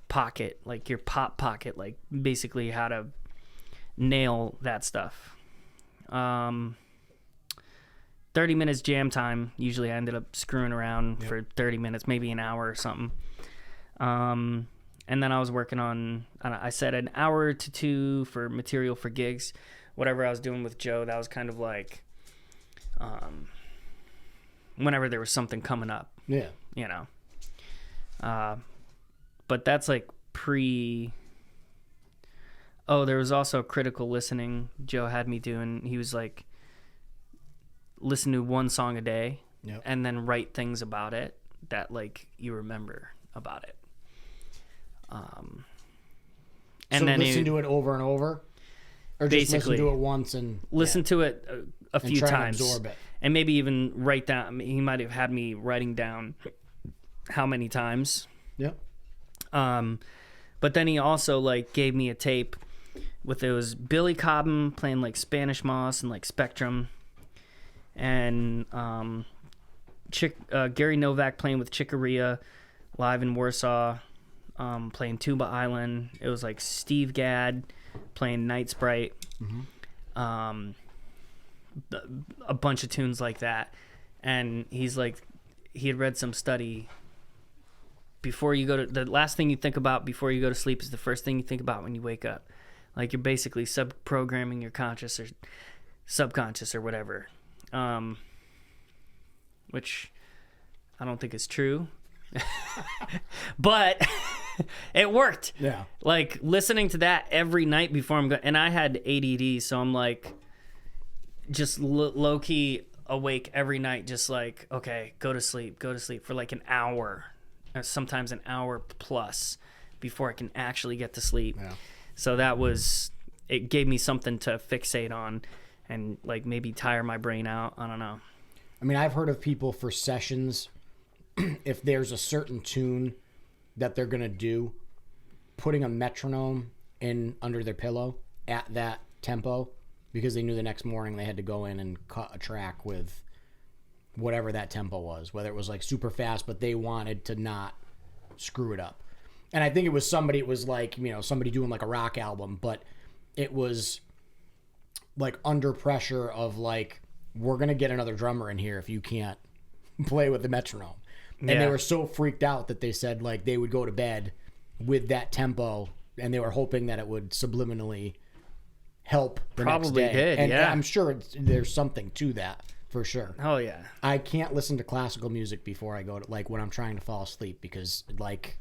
pocket, like your pop pocket, like basically how to nail that stuff. 30 minutes jam time. Usually I ended up screwing around for 30 minutes, maybe an hour or something. And then I was working on, I said an hour to 2 for material for gigs. Whatever I was doing with Joe, that was kind of like whenever there was something coming up. Yeah. You know. But that's like there was also critical listening Joe had me doing. He was like, listen to one song a day and then write things about it that like you remember about it. And so then listen to it over and over, or just basically listen to it once and listen to it a few try times, and absorb it. And maybe even write down. I mean, he might have had me writing down how many times. Yep. But then he also like gave me a tape with it was Billy Cobham playing like Spanish Moss and like Spectrum, and Gary Novak playing with Chicoria live in Warsaw, playing Tuba Island. It was like Steve Gadd playing Night Sprite, a bunch of tunes like that. And he's like, he had read some study. Before you go to, the last thing you think about before you go to sleep is the first thing you think about when you wake up. Like you're basically sub-programming your conscious or subconscious or whatever, which I don't think is true, but it worked. Yeah. Like listening to that every night before I'm going, and I had ADD, so I'm like just low-key awake every night, just like, okay, go to sleep for like an hour, or sometimes an hour plus before I can actually get to sleep. Yeah. So it gave me something to fixate on and like maybe tire my brain out. I don't know. I mean, I've heard of people for sessions, if there's a certain tune that they're going to do, putting a metronome in under their pillow at that tempo, because they knew the next morning they had to go in and cut a track with whatever that tempo was, whether it was like super fast, but they wanted to not screw it up. And I think it was somebody doing like a rock album, but it was like under pressure of like, we're going to get another drummer in here if you can't play with the metronome. And they were so freaked out that they said like they would go to bed with that tempo, and they were hoping that it would subliminally help the next day. Did, and yeah. I'm sure there's something to that for sure. Oh yeah. I can't listen to classical music before I go to, like, when I'm trying to fall asleep, because, like,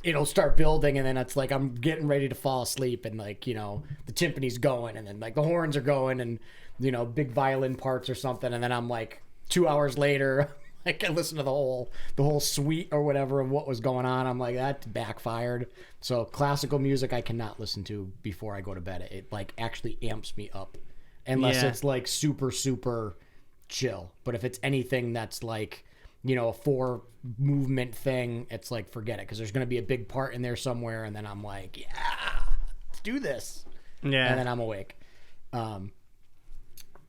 it'll start building and then it's like I'm getting ready to fall asleep and, like, you know, the timpani's going and then, like, the horns are going and, you know, big violin parts or something, and then I'm like 2 hours later like I listen to the whole suite or whatever of what was going on. I'm like, that backfired. So classical music I cannot listen to before I go to bed. It like actually amps me up, unless it's like super chill. But if it's anything that's like, you know, a 4 movement thing, it's like, forget it, because there's going to be a big part in there somewhere, and then I'm like, yeah, let's do this. Yeah. And then I'm awake.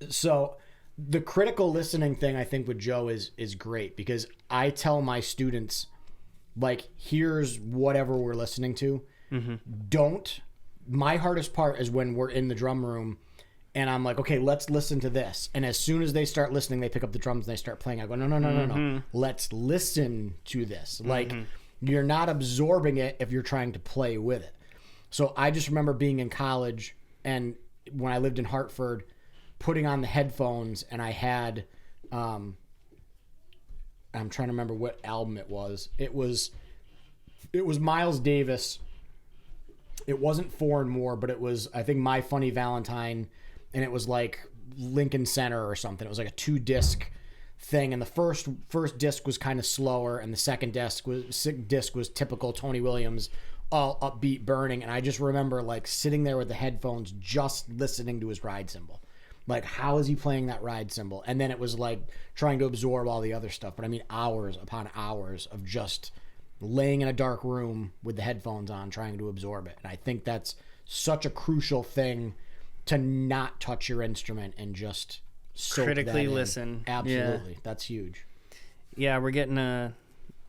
So the critical listening thing, I think, with Joe is great, because I tell my students, like, here's whatever we're listening to. My hardest part is when we're in the drum room and I'm like, okay, let's listen to this. And as soon as they start listening, they pick up the drums and they start playing. I go, no. Let's listen to this. Like, you're not absorbing it if you're trying to play with it. So I just remember being in college, and when I lived in Hartford, putting on the headphones, and I had, I'm trying to remember what album it was. It was Miles Davis. It wasn't Four and More, but it was, I think, My Funny Valentine, and it was like Lincoln Center or something. It was like a 2-disc thing, and the first disc was kind of slower, and the second disc was typical Tony Williams, all upbeat, burning. And I just remember like sitting there with the headphones, just listening to his ride cymbal. Like, how is he playing that ride cymbal? And then it was like trying to absorb all the other stuff. But I mean, hours upon hours of just laying in a dark room with the headphones on, trying to absorb it. And I think that's such a crucial thing, to not touch your instrument and just soak critically that in. listen. Absolutely. Yeah. That's huge. Yeah, we're getting a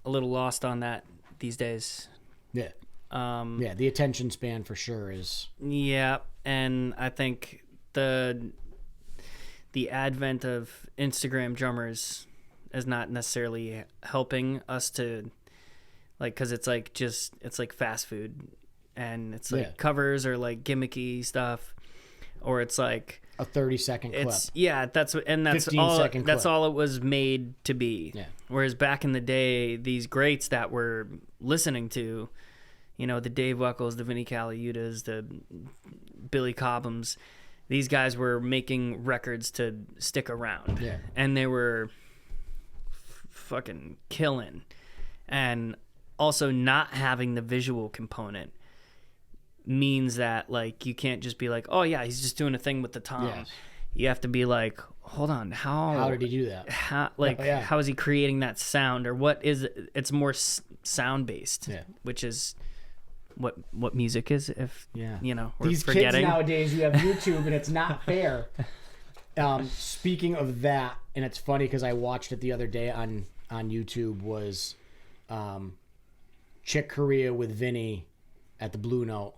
little lost on that these days. Yeah. Yeah, the attention span for sure is. Yeah, and I think the advent of Instagram drummers is not necessarily helping us to, like, because it's like fast food, and it's like covers or like gimmicky stuff, or it's like a 30-second clip. That's all it was made to be. Yeah. Whereas back in the day, these greats that we're listening to, you know, the Dave Weckels, the Vinnie Colaiutas, the Billy Cobhams, these guys were making records to stick around. Yeah. And they were fucking killing. And also not having the visual component means that, like, you can't just be like, oh yeah, he's just doing a thing with the tom. Yes. You have to be like, hold on, how did he do that? How is he creating that sound, or what is it? It's more sound based, which is what music is, if you know, we're these forgetting. Kids nowadays, you have YouTube and it's not fair. Speaking of that, and it's funny because I watched it the other day on YouTube, was Chick Corea with Vinny at the Blue Note,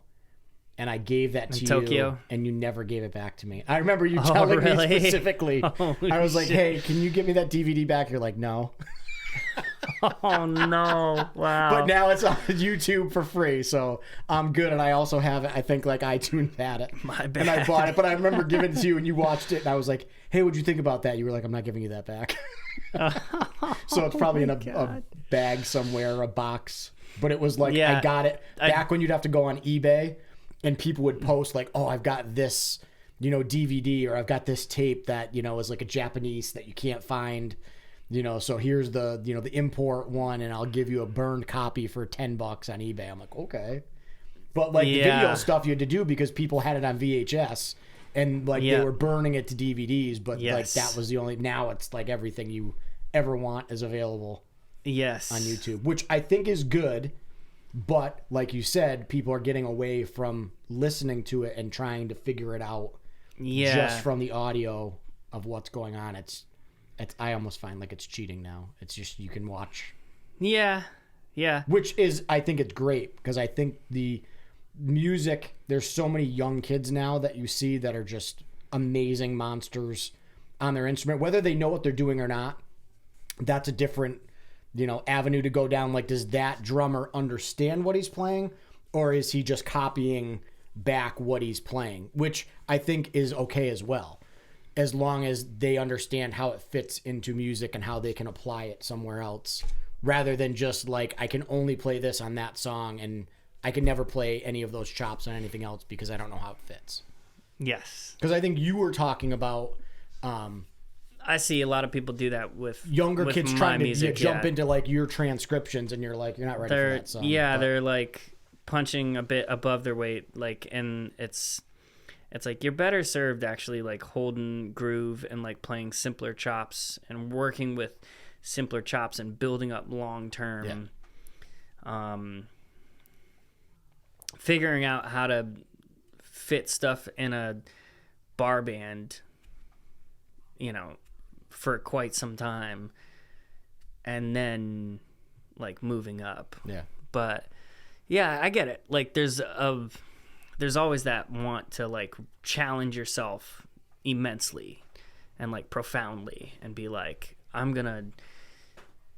and I gave that to Tokyo. And you never gave it back to me. I remember you telling me specifically. I was like, hey, can you give me that DVD back? You're like, no. Oh no! Wow. But now it's on YouTube for free, so I'm good. And I also have it. I think like iTunes had it. My bad. And I bought it, but I remember giving it to you, and you watched it, and I was like, "Hey, what'd you think about that?" You were like, "I'm not giving you that back." So it's probably in a bag somewhere, a box. But it was like, I got it back when you'd have to go on eBay, and people would post like, "Oh, I've got this, you know, DVD, or I've got this tape that, you know, is like a Japanese that you can't find." You know, so here's the, you know, the import one, and I'll give you a burned copy for $10 on eBay. I'm like, okay. But like the video stuff you had to do because people had it on VHS, and like they were burning it to DVDs, but like that was the only, now it's like everything you ever want is available on YouTube, which I think is good. But like you said, people are getting away from listening to it and trying to figure it out just from the audio of what's going on. I almost find like it's cheating now. It's just, you can watch. Yeah. Which is, I think it's great, because I think the music, there's so many young kids now that you see that are just amazing monsters on their instrument, whether they know what they're doing or not. That's a different, you know, avenue to go down. Like, does that drummer understand what he's playing, or is he just copying back what he's playing, which I think is okay as well. as long as they understand how it fits into music and how they can apply it somewhere else, rather than just like, I can only play this on that song and I can never play any of those chops on anything else because I don't know how it fits. Yes. Because I think you were talking about I see a lot of people do that with younger with kids my trying to music, jump into like your transcriptions, and you're like, you're not ready for that song. Yeah, But they're like punching a bit above their weight, like, and it's like you're better served actually like holding groove and like playing simpler chops and working with simpler chops and building up long term. Figuring out how to fit stuff in a bar band, you know, for quite some time, and then like moving up. Yeah. But yeah, I get it. Like there's always that want to like challenge yourself immensely and like profoundly and be like, I'm gonna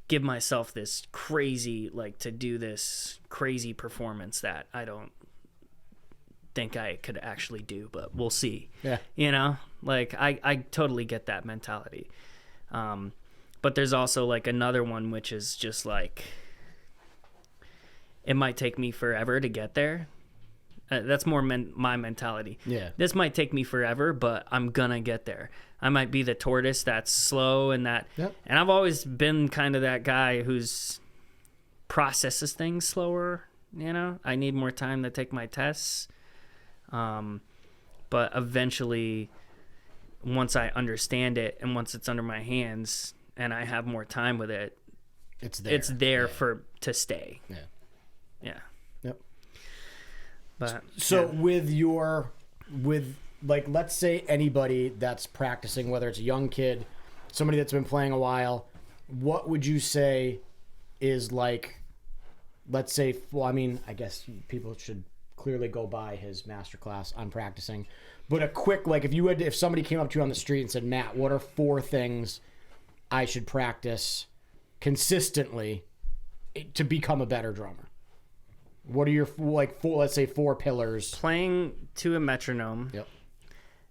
give myself this crazy, like, to do this crazy performance that I don't think I could actually do, but we'll see. Yeah. You know, like I totally get that mentality. But there's also like another one, which is just like, it might take me forever to get there. That's more my mentality. Yeah. This might take me forever, but I'm gonna get there. I might be the tortoise that's slow and that. Yep. And I've always been kind of that guy who's processes things slower. You know, I need more time to take my tests. But eventually, once I understand it and once it's under my hands and I have more time with it, It's there. it's there to stay. Yeah. Yeah. Yep. But So yeah. with like, let's say anybody that's practicing, whether it's a young kid, somebody that's been playing a while, what would you say is like, let's say, well, I mean, I guess people should clearly go by his masterclass on practicing, but a quick, like, if somebody came up to you on the street and said, Matt, what are 4 things I should practice consistently to become a better drummer? What are your let's say 4 pillars? Playing to a metronome. Yep.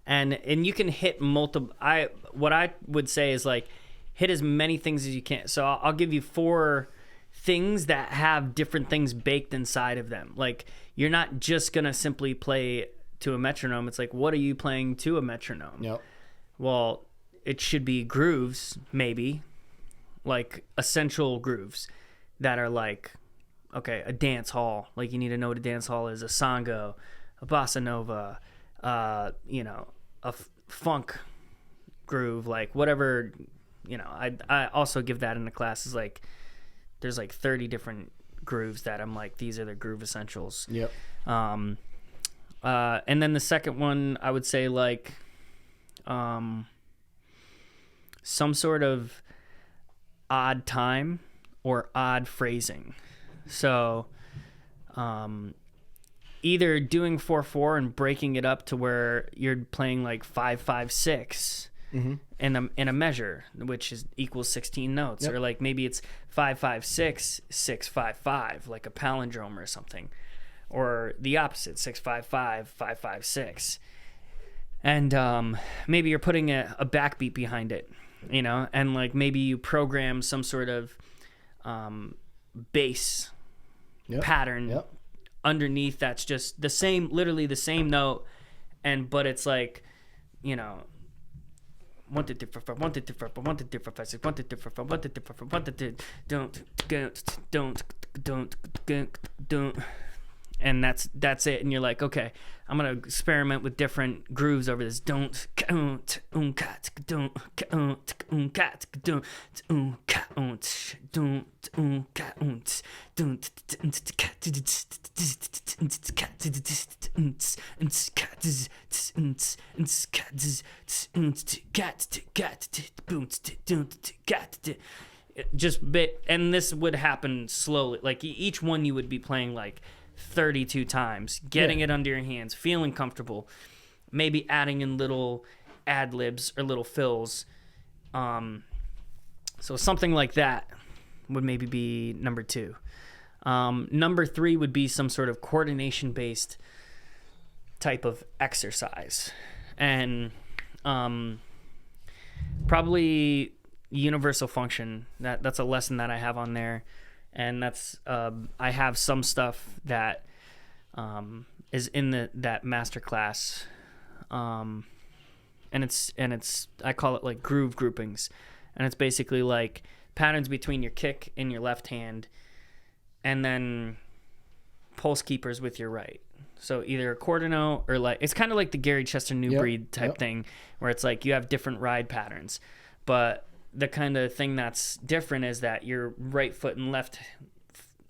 And you can hit multiple. What I would say is like hit as many things as you can. So I'll give you 4 things that have different things baked inside of them. Like you're not just gonna simply play to a metronome. It's like, what are you playing to a metronome? Yep. Well, it should be grooves, maybe, like essential grooves that are like, okay, a dance hall. Like you need to know what a dance hall is. A sango, a bossa nova, you know, a funk groove, like whatever. You know, I also give that in the classes. Like there's like 30 different grooves that I'm like, these are the groove essentials. Yep. And then the second one, I would say like some sort of odd time or odd phrasing. So either doing 4/4 and breaking it up to where you're playing like 5/5/6 in a measure, which equals 16 notes. Yep. Or like maybe it's 5/5/6 6/5/5, like a palindrome or something. Or the opposite, 6/5/5 5/5/6. And maybe you're putting a backbeat behind it, you know, and like maybe you program some sort of bass pattern underneath that's just the same, literally the same note, but it's like, you know, 1 2 3 4 5 1 2 3 4 5 1 2 3 4 5 6 1 2 3 4 5 1 2 3 4 5 1 2 3 don't, and that's it. And you're like, okay, I'm gonna experiment with different grooves over this. Don't just bit, and this would happen slowly. Like each one you would be playing like 32 times, getting it under your hands, feeling comfortable, maybe adding in little ad libs or little fills. So something like that would maybe be number 2. Number 3 would be some sort of coordination based type of exercise. And probably universal function. That's a lesson that I have on there, and that's I have some stuff that is in that master class, and it's I call it like groove groupings, and it's basically like patterns between your kick and your left hand, and then pulse keepers with your right. So either a quarter note or like, it's kind of like the Gary Chester Newbreed type thing, where it's like you have different ride patterns, but the kind of thing that's different is that your right foot and left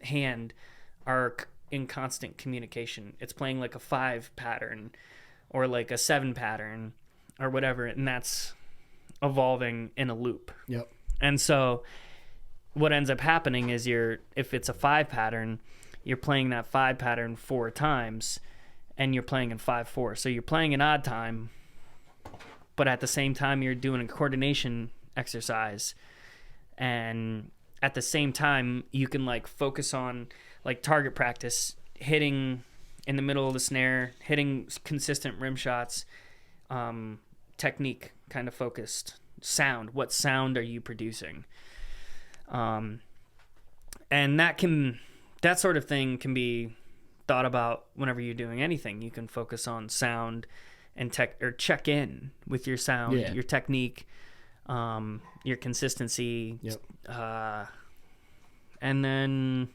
hand are in constant communication. It's playing like a 5 pattern or like a 7 pattern or whatever, and that's evolving in a loop. Yep. And so what ends up happening is if it's a 5 pattern, you're playing that 5 pattern 4 times, and you're playing in 5/4. So you're playing an odd time, but at the same time you're doing a coordination exercise, and at the same time you can like focus on like target practice, hitting in the middle of the snare, hitting consistent rim shots, technique kind of focused, sound. What sound are you producing? And that sort of thing can be thought about whenever you're doing anything. You can focus on sound and check in with your sound, your technique, your consistency. Yep. And then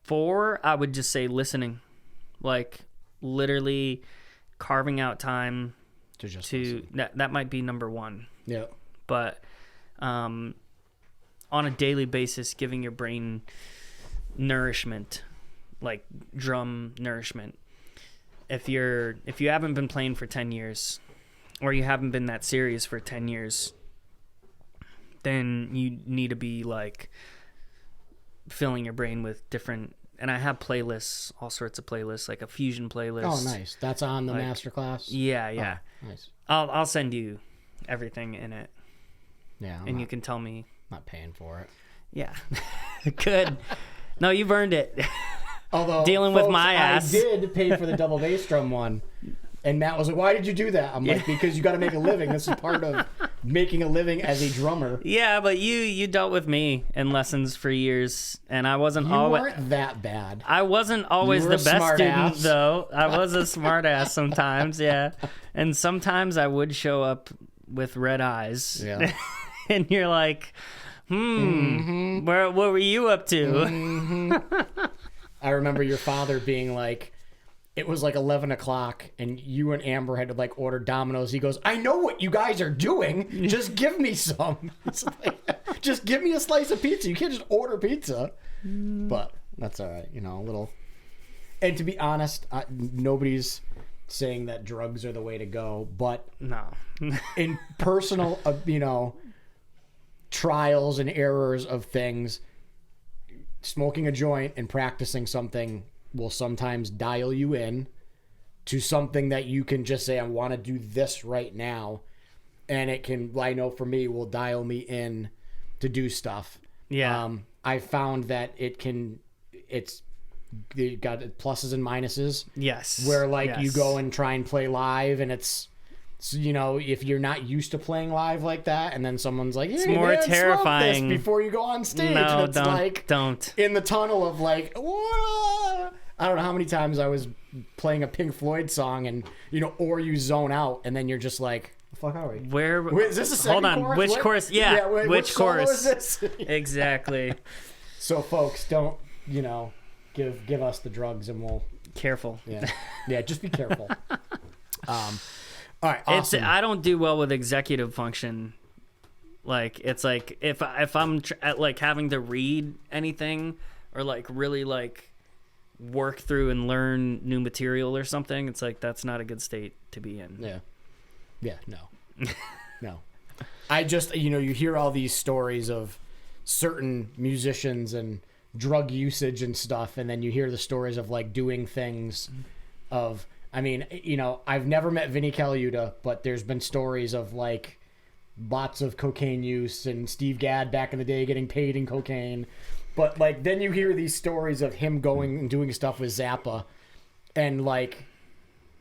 4, I would just say listening, like literally carving out time to that might be number 1. Yeah. But on a daily basis, giving your brain nourishment, like drum nourishment. If you haven't been playing for 10 years, or you haven't been that serious for 10 years, then you need to be like filling your brain with different, and I have playlists, all sorts of playlists, like a fusion playlist. Oh, nice. That's on the masterclass? Yeah. Oh, nice. I'll send you everything in it. Yeah. You can tell me. Not paying for it. Yeah. Good. No, you've earned it. Although, dealing with my ass. I did pay for the double bass drum one. And Matt was like, why did you do that? I'm like, because you got to make a living. This is part of making a living as a drummer. Yeah, but you dealt with me in lessons for years, and I wasn't You always... weren't that bad. I wasn't always the best student, though. I was a smart ass sometimes, yeah. And sometimes I would show up with red eyes. Yeah. And you're like, what were you up to? I remember your father being like, it was like 11 o'clock and you and Amber had to like order Domino's. He goes, I know what you guys are doing. Just give me some. It's like, just give me a slice of pizza. You can't just order pizza. But that's all right. You know, a little. And to be honest, nobody's saying that drugs are the way to go. But no. in personal, trials and errors of things, smoking a joint and practicing something will sometimes dial you in to something that you can just say, I want to do this right now. And it can, I know for me, will dial me in to do stuff. Yeah. I found that it got pluses and minuses. Yes. Where you go and try and play live and it's, if you're not used to playing live like that, and then someone's like, hey, it's more man, terrifying smoke this before you go on stage. No, and it's don't. In the tunnel of like, whoa! I don't know how many times I was playing a Pink Floyd song and, or you zone out and then you're just like, the fuck are we? Wait, is this a second hold on, chorus? which chorus? Yeah, which chorus? Is this? Exactly. So folks, don't, give us the drugs and we'll... Careful. Yeah, just be careful. All right, awesome. I don't do well with executive function. Like, it's like if I'm having to read anything or like really like work through and learn new material or something, it's like that's not a good state to be in. Yeah, no. I just, you hear all these stories of certain musicians and drug usage and stuff, and then you hear the stories of like doing things of, I've never met Vinnie Caliuta, but there's been stories of like lots of cocaine use and Steve Gadd back in the day getting paid in cocaine. But like then you hear these stories of him going and doing stuff with Zappa and like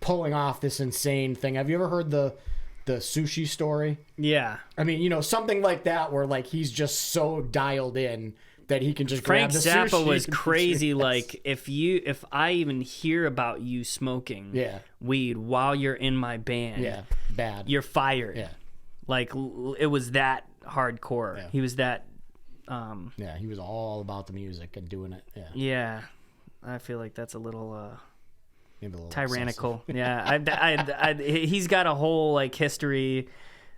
pulling off this insane thing. Have you ever heard the the sushi story. Yeah. I mean, something like that where like he's just so dialed in that he can just Frank grab the Zappa sushi was and- crazy. Yes. Like if I even hear about you smoking weed while you're in my band, bad. you're fired. Yeah. Like it was that hardcore. Yeah. He was that. He was all about the music and doing it. Yeah. Yeah. I feel like that's a little Maybe a little tyrannical. Yeah. He's got a whole like history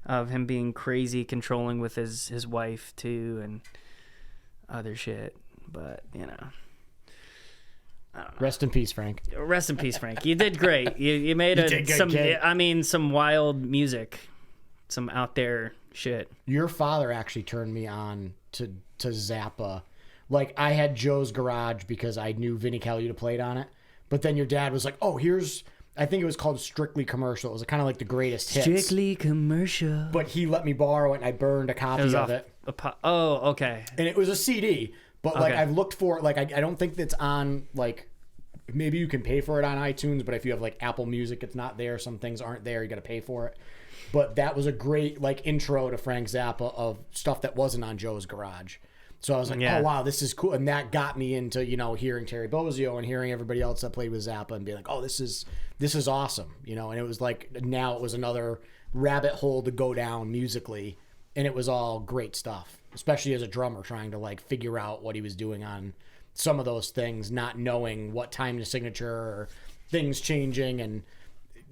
of him being crazy, controlling with his wife too, and other shit. But I don't know. Rest in peace, Frank. Rest in peace, Frank. You did great. You made did good, kid. some wild music, some out there shit. Your father actually turned me on to Zappa. Like, I had Joe's Garage because I knew Vinnie Colaiuta played on it. But then your dad was like, oh, I think it was called Strictly Commercial. It was kind of like the greatest hits. Strictly Commercial. But he let me borrow it, and I burned a copy of it. Oh, okay. And it was a CD. But, like, Okay. I've looked for it. Like, I don't think that's on, like, maybe you can pay for it on iTunes. But if you have, like, Apple Music, it's not there. Some things aren't there. You got to pay for it. But that was a great, like, intro to Frank Zappa of stuff that wasn't on Joe's Garage. So I was like, oh, wow, this is cool. And that got me into, hearing Terry Bozzio and hearing everybody else that played with Zappa and being like, oh, this is awesome. And it was like, now it was another rabbit hole to go down musically. And it was all great stuff, especially as a drummer trying to like figure out what he was doing on some of those things, not knowing what time to signature or things changing. And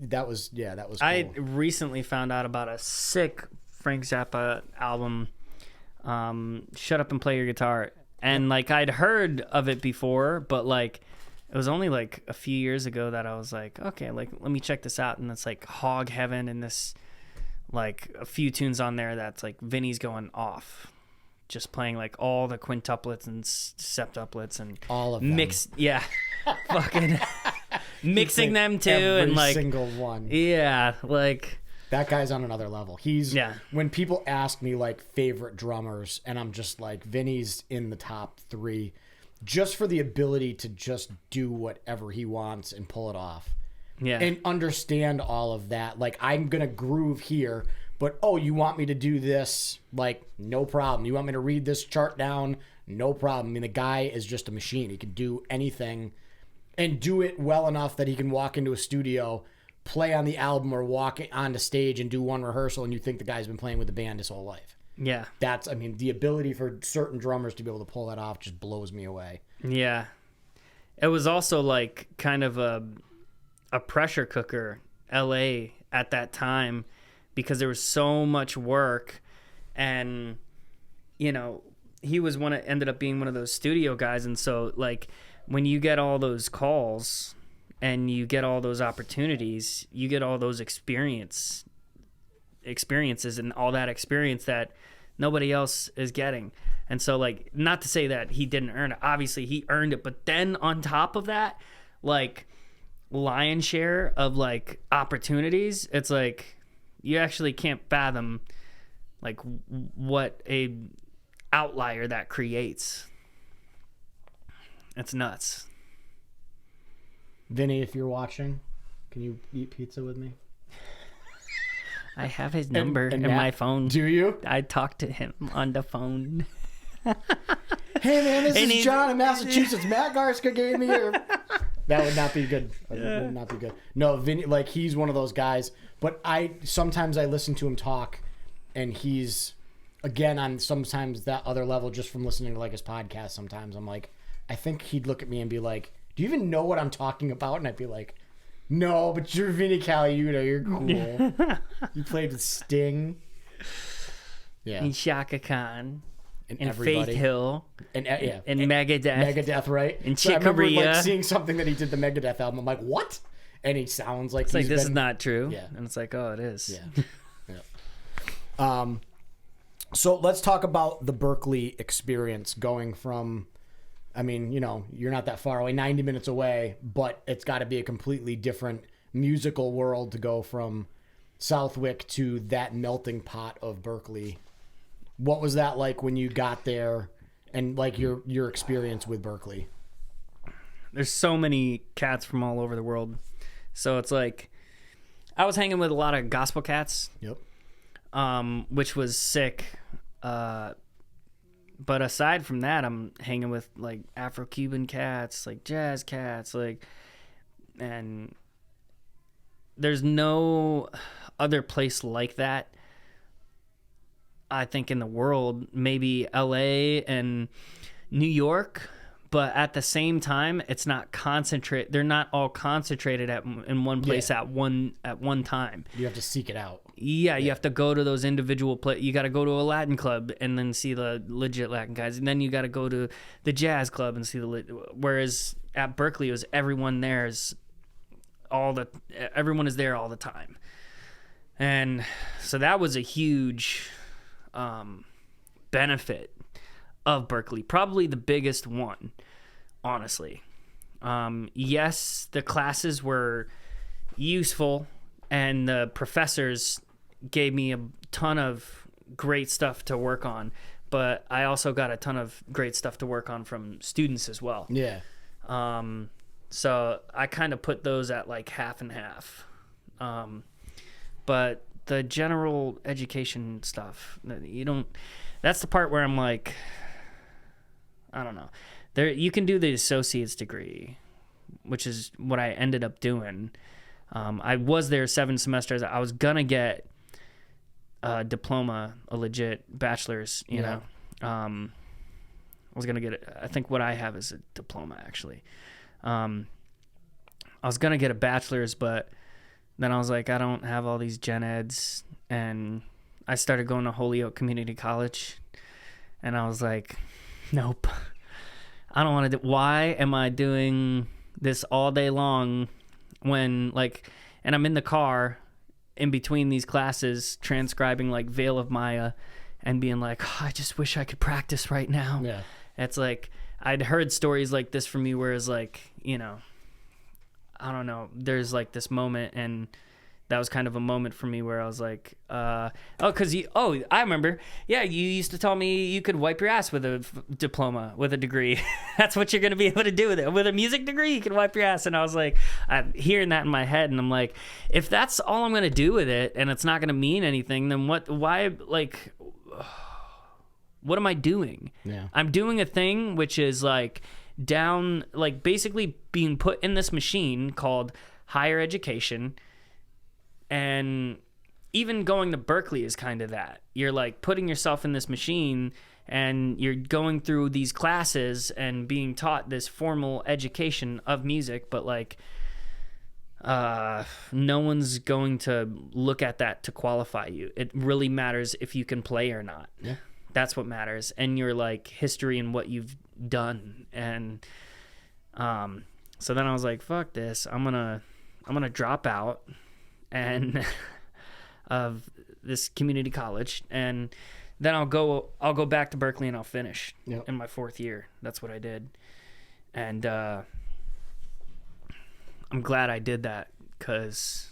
that was cool. I recently found out about a sick Frank Zappa album, Shut Up and Play Your Guitar. And like I'd heard of it before, but like it was only like a few years ago that I was like, okay, like let me check this out. And it's like Hog Heaven and this like a few tunes on there that's like Vinny's going off, just playing like all the quintuplets and septuplets and all of them mixed, fucking mixing them too, every and like single one. Yeah, like that guy's on another level. When people ask me like favorite drummers, and I'm just like, Vinny's in the top 3, just for the ability to just do whatever he wants and pull it off. Yeah. And understand all of that. Like, I'm going to groove here, but, oh, you want me to do this? Like, no problem. You want me to read this chart down? No problem. I mean, the guy is just a machine. He can do anything and do it well enough that he can walk into a studio, play on the album, or walk onto stage and do one rehearsal, and you think the guy's been playing with the band his whole life. Yeah. The ability for certain drummers to be able to pull that off just blows me away. Yeah. It was also like kind of a pressure cooker, LA at that time, because there was so much work, and he was ended up being one of those studio guys. And so like when you get all those calls and you get all those opportunities, you get all those experiences and all that experience that nobody else is getting. And so like, not to say that he didn't earn it, obviously he earned it, but then on top of that, like lion's share of like opportunities, it's like you actually can't fathom like what a outlier that creates. It's nuts. Vinny, if you're watching, can you eat pizza with me? I have his number in Matt, my phone. Do you? I talked to him on the phone. Hey man, this is John in Massachusetts. Matt Garstka gave me your... That would not be good. That would not be good. No, Vinny, like, he's one of those guys. But sometimes I listen to him talk, and he's, again, on sometimes that other level, just from listening to like his podcast. Sometimes I'm like, I think he'd look at me and be like, "Do you even know what I'm talking about?" And I'd be like, "No, but you're Vinnie Colaiuta. You're cool. You played with Sting." Yeah. And Shaka Khan. And everybody. Faith Hill. And Megadeth. Megadeth, right? And so I remember Chicoria. like seeing something that he did the Megadeth album. I'm like, what? And he sounds like It's like, this is not true. Yeah. And it's like, oh, it is. Yeah. So let's talk about the Berkeley experience going from, I mean, you're not that far away, 90 minutes away, but it's got to be a completely different musical world to go from Southwick to that melting pot of Berkeley. What was that like when you got there, and like your experience with Berkeley? There's so many cats from all over the world. So it's like, I was hanging with a lot of gospel cats. Yep. Which was sick. But aside from that, I'm hanging with like Afro-Cuban cats, like jazz cats, like, and there's no other place like that, I think, in the world. Maybe LA and New York, but at the same time, it's not concentrate. They're not all concentrated in one place at one time. You have to seek it out. Yeah, you have to go to those individual you got to go to a Latin club and then see the legit Latin guys, and then you got to go to the jazz club and see whereas at Berkeley, it was everyone there's everyone is there all the time. And so that was a huge benefit of Berkeley, probably the biggest one, honestly. Yes, the classes were useful and the professors gave me a ton of great stuff to work on, but I also got a ton of great stuff to work on from students as well. Yeah. So I kind of put those at like half and half. But the general education stuff, that's the part where I'm like, I don't know. You can do the associate's degree, which is what I ended up doing. I was there 7 semesters. I was gonna get a diploma, a legit bachelor's, you know. I was gonna get it. I think what I have is a diploma, actually. I was gonna get a bachelor's, but then I was like, I don't have all these gen eds, and I started going to Holyoke Community College, and I was like, nope, I don't want to. Why am I doing this all day long when, like, and I'm in the car in between these classes transcribing like Veil of Maya and being like, oh, I just wish I could practice right now. Yeah. It's like, I'd heard stories like this from you where it's like, you know, I don't know, there's like this moment, and that was kind of a moment for me where I was like, I remember. Yeah, you used to tell me you could wipe your ass with a diploma, with a degree. That's what you're going to be able to do with it. With a music degree, you can wipe your ass. And I was like, I'm hearing that in my head, and I'm like, if that's all I'm going to do with it and it's not going to mean anything, then what am I doing? Yeah. I'm doing a thing which is like basically being put in this machine called higher education. And even going to Berkeley is kind of that. You're like putting yourself in this machine, and you're going through these classes and being taught this formal education of music, but like no one's going to look at that to qualify you. It really matters if you can play or not. Yeah. That's what matters. And your like history and what you've done. And so then I was like, fuck this. I'm gonna drop out and of this community college, and then I'll go back to Berkeley and I'll finish in my 4th year. That's what I did. And I'm glad I did that, because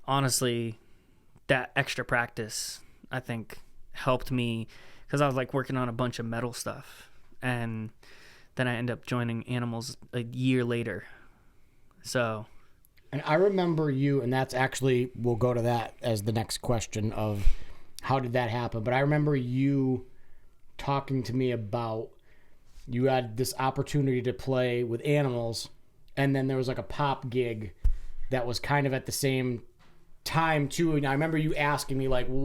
honestly, that extra practice, I think, helped me, because I was like working on a bunch of metal stuff, and then I ended up joining Animals a year later. So, and I remember you, and that's actually, we'll go to that as the next question of how did that happen. But I remember you talking to me about, you had this opportunity to play with Animals, and then there was like a pop gig that was kind of at the same time too. And I remember you asking me like, well,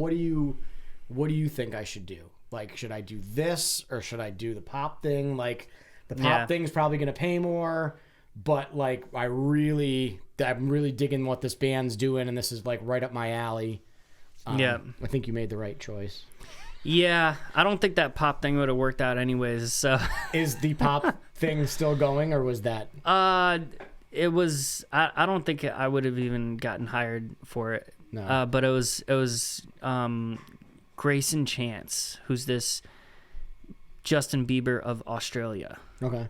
what do you think I should do? Like, should I do this or should I do the pop thing? Like, the pop thing's probably going to pay more, but like, I'm really digging what this band's doing, and this is like right up my alley. I think you made the right choice. Yeah, I don't think that pop thing would have worked out anyways. So, is the pop thing still going, or was that? It was. I don't think I would have even gotten hired for it. No. But it was Grayson Chance, who's this Justin Bieber of Australia. Okay.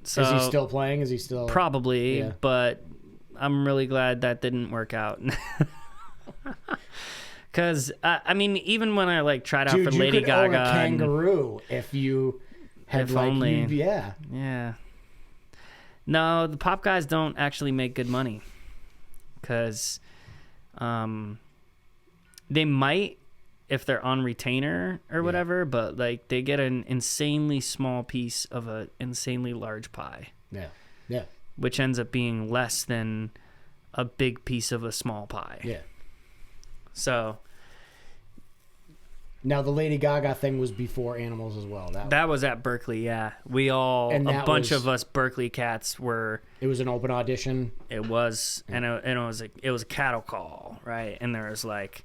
So, is he still playing? Is he still? Probably, yeah. But I'm really glad that didn't work out. Because, I mean, even when I, like, tried out for Lady Gaga... Dude, you could own a kangaroo if you had, if only. Yeah. No, the pop guys don't actually make good money because they might if they're on retainer or whatever, but like they get an insanely small piece of an insanely large pie. Yeah. Which ends up being less than a big piece of a small pie. Yeah. So now the Lady Gaga thing was before Animals as well. That was at Berkeley, yeah. We all, a bunch of us Berkeley cats were. It was an open audition. It was, and it was a cattle call, right? And there was like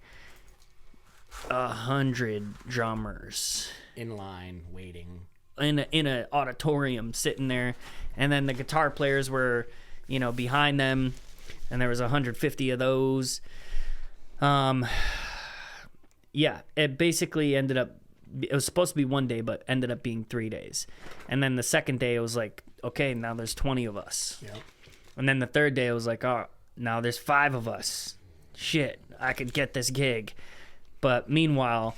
100 drummers in line waiting in a auditorium sitting there, and then the guitar players were, behind them, and there was 150 of those. Yeah, it basically ended up, it was supposed to be one day, but ended up being 3 days. And then the second day, it was like, okay, now there's 20 of us. Yep. And then the third day, it was like, oh, now there's 5 of us. Shit, I could get this gig. But meanwhile,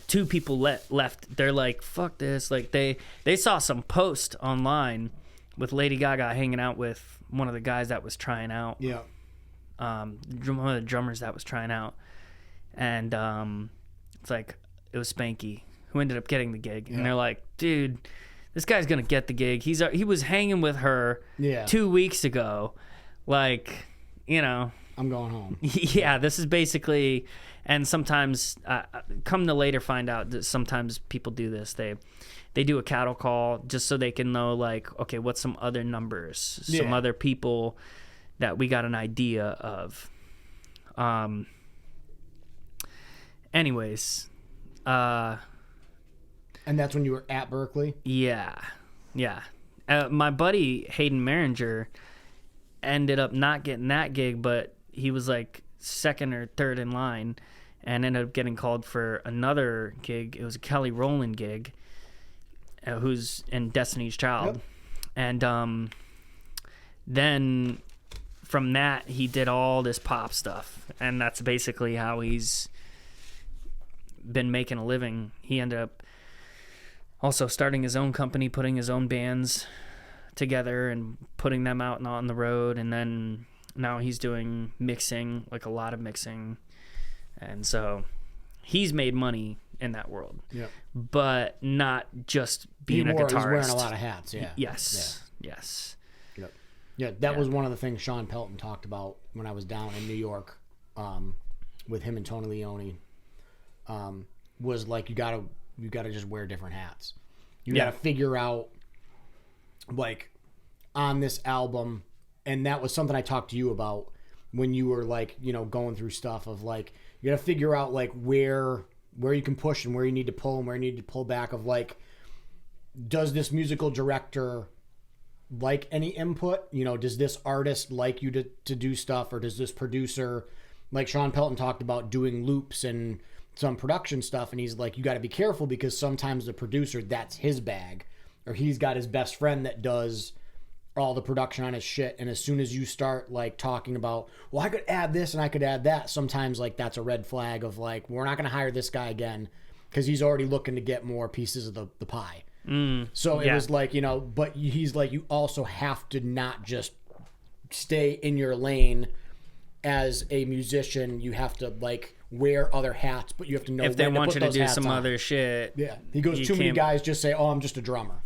2 people left. They're like, fuck this. Like, they saw some post online with Lady Gaga hanging out with one of the guys that was trying out. Yeah. One of the drummers that was trying out. And it's like, it was Spanky who ended up getting the gig. And they're like, dude, this guy's going to get the gig. He was hanging with her 2 weeks ago. Like, I'm going home. Yeah, this is basically, and sometimes, come to later find out that sometimes people do this. They do a cattle call just so they can know, like, okay, what's some other numbers, some other people that we got an idea of. Anyways, and that's when you were at Berkeley? Yeah. My buddy Hayden Maringer ended up not getting that gig, but he was like second or third in line and ended up getting called for another gig. It was a Kelly Rowland gig, who's in Destiny's Child. Yep. And then from that, he did all this pop stuff, and that's basically how he's been making a living. He ended up also starting his own company, putting his own bands together and putting them out and on the road, and then now he's doing mixing, like a lot of mixing, and so he's made money in that world. Yeah, but not just being a guitarist. He's wearing a lot of hats. Yes. Yeah, that was one of the things Sean Pelton talked about when I was down in New York, with him and Tony Leone. Was like you gotta just wear different hats. You gotta figure out, like, on this album, and that was something I talked to you about when you were like, going through stuff of like, you gotta figure out like where you can push and where you need to pull and where you need to pull back of like, does this musical director like any input? Does this artist like you to do stuff, or does this producer, like Sean Pelton talked about, doing loops and some production stuff, and he's like, you got to be careful because sometimes the producer, that's his bag, or he's got his best friend that does all the production on his shit, and as soon as you start like talking about, well, I could add this and I could add that, sometimes like that's a red flag of like, we're not going to hire this guy again because he's already looking to get more pieces of the pie. So it was like, but he's like, you also have to not just stay in your lane as a musician. You have to like wear other hats, but you have to know if they want you to do some other shit. Yeah, he goes, too many guys just say, oh, I'm just a drummer.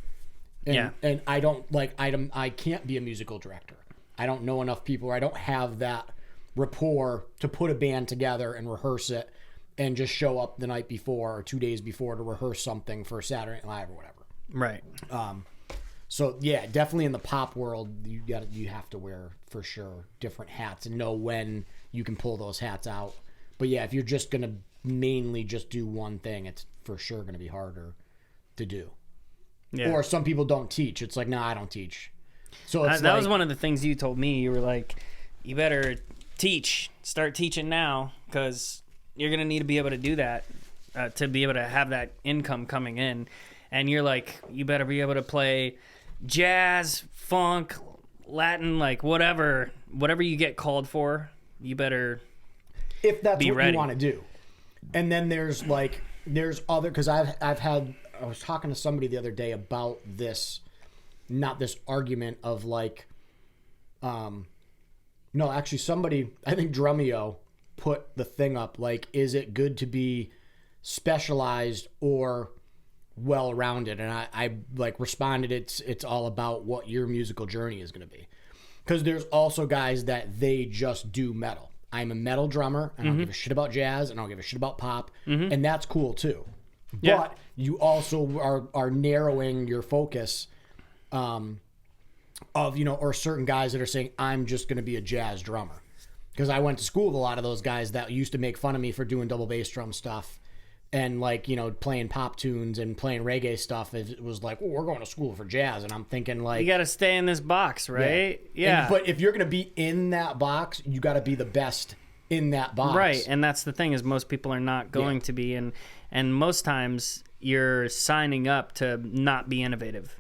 And I don't like, I can't be a musical director. I don't know enough people, or I don't have that rapport to put a band together and rehearse it and just show up the night before or 2 days before to rehearse something for Saturday Night Live or whatever. Right. So yeah, definitely in the pop world, you have to wear for sure different hats and know when you can pull those hats out. But yeah, if you're just gonna mainly just do one thing, it's for sure gonna be harder to do. Yeah. Or some people don't teach. It's like, no, I don't teach. So it's that was one of the things you told me. You were like, you better start teaching now, because you're gonna need to be able to do that to be able to have that income coming in. And you're like, you better be able to play jazz, funk, Latin, like whatever you get called for, you better if that's be what ready. You want to do. And then there's other, because I was talking to somebody the other day about this not this argument of like, no, actually somebody, I think Drumeo put the thing up, like, is it good to be specialized or well-rounded? And I like responded, it's all about what your musical journey is going to be. Because there's also guys that they just do metal. I'm a metal drummer, and I don't give a shit about jazz, and I don't give a shit about pop, and that's cool too. Yeah. But you also are narrowing your focus of, or certain guys that are saying, I'm just going to be a jazz drummer. Because I went to school with a lot of those guys that used to make fun of me for doing double bass drum stuff and like, playing pop tunes and playing reggae stuff. It was like, we're going to school for jazz. And I'm thinking like... You got to stay in this box, right? Yeah. But if you're going to be in that box, you got to be the best in that box. Right. And that's the thing is most people are not going to be. And most times you're signing up to not be innovative.